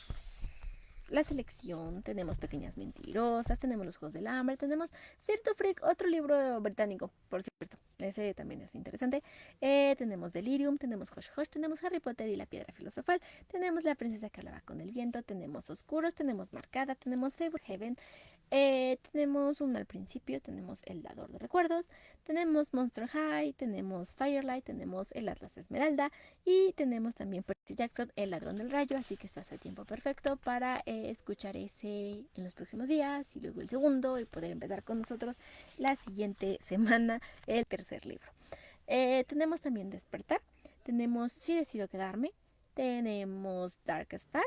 La selección, tenemos Pequeñas mentirosas, tenemos Los juegos del hambre, tenemos Cierto Freak, otro libro británico, por cierto, ese también es interesante. Tenemos Delirium, tenemos Hush Hush, tenemos Harry Potter y la piedra filosofal, tenemos La princesa que hablaba con el viento, tenemos Oscuros, tenemos Marcada, tenemos Fable Heaven. Tenemos un al principio, tenemos El dador de recuerdos, tenemos Monster High, tenemos Firelight, tenemos El Atlas Esmeralda y tenemos también Percy Jackson, El ladrón del rayo, así que estás a tiempo perfecto para escuchar ese en los próximos días y luego el segundo y poder empezar con nosotros la siguiente semana el tercer libro. Tenemos también Despertar, tenemos Si decido quedarme, tenemos Dark Star,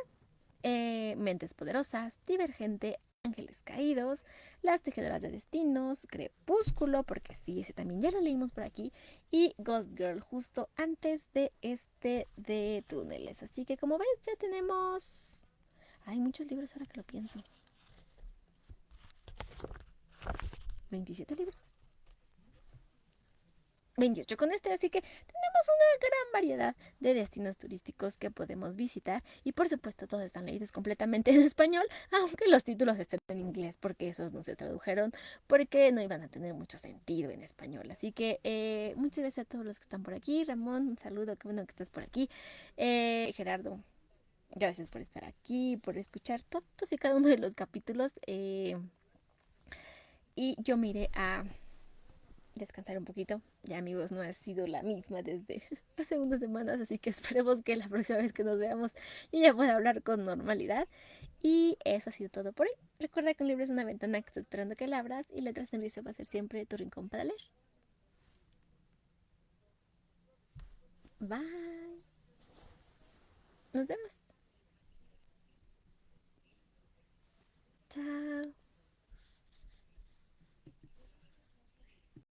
Mentes poderosas, Divergente, Ángeles caídos, Las tejedoras de destinos, Crepúsculo, porque sí, ese también ya lo leímos por aquí, y Ghost Girl justo antes de este de túneles. Así que como ves ya tenemos... Hay muchos libros ahora que lo pienso. 27 libros. 28 con este, así que tenemos una gran variedad de destinos turísticos que podemos visitar y por supuesto todos están leídos completamente en español, aunque los títulos estén en inglés porque esos no se tradujeron porque no iban a tener mucho sentido en español. Así que muchas gracias a todos los que están por aquí. Ramón, un saludo, qué bueno que estás por aquí. Gerardo, gracias por estar aquí, por escuchar todos y cada uno de los capítulos. Y yo me iré a descansar un poquito. Ya amigos, no ha sido la misma desde hace unas semanas, así que esperemos que la próxima vez que nos veamos yo ya pueda hablar con normalidad. Y eso ha sido todo por hoy. Recuerda que un libro es una ventana que está esperando que la abras y Letras en Rizo va a ser siempre tu rincón para leer. Bye. Nos vemos.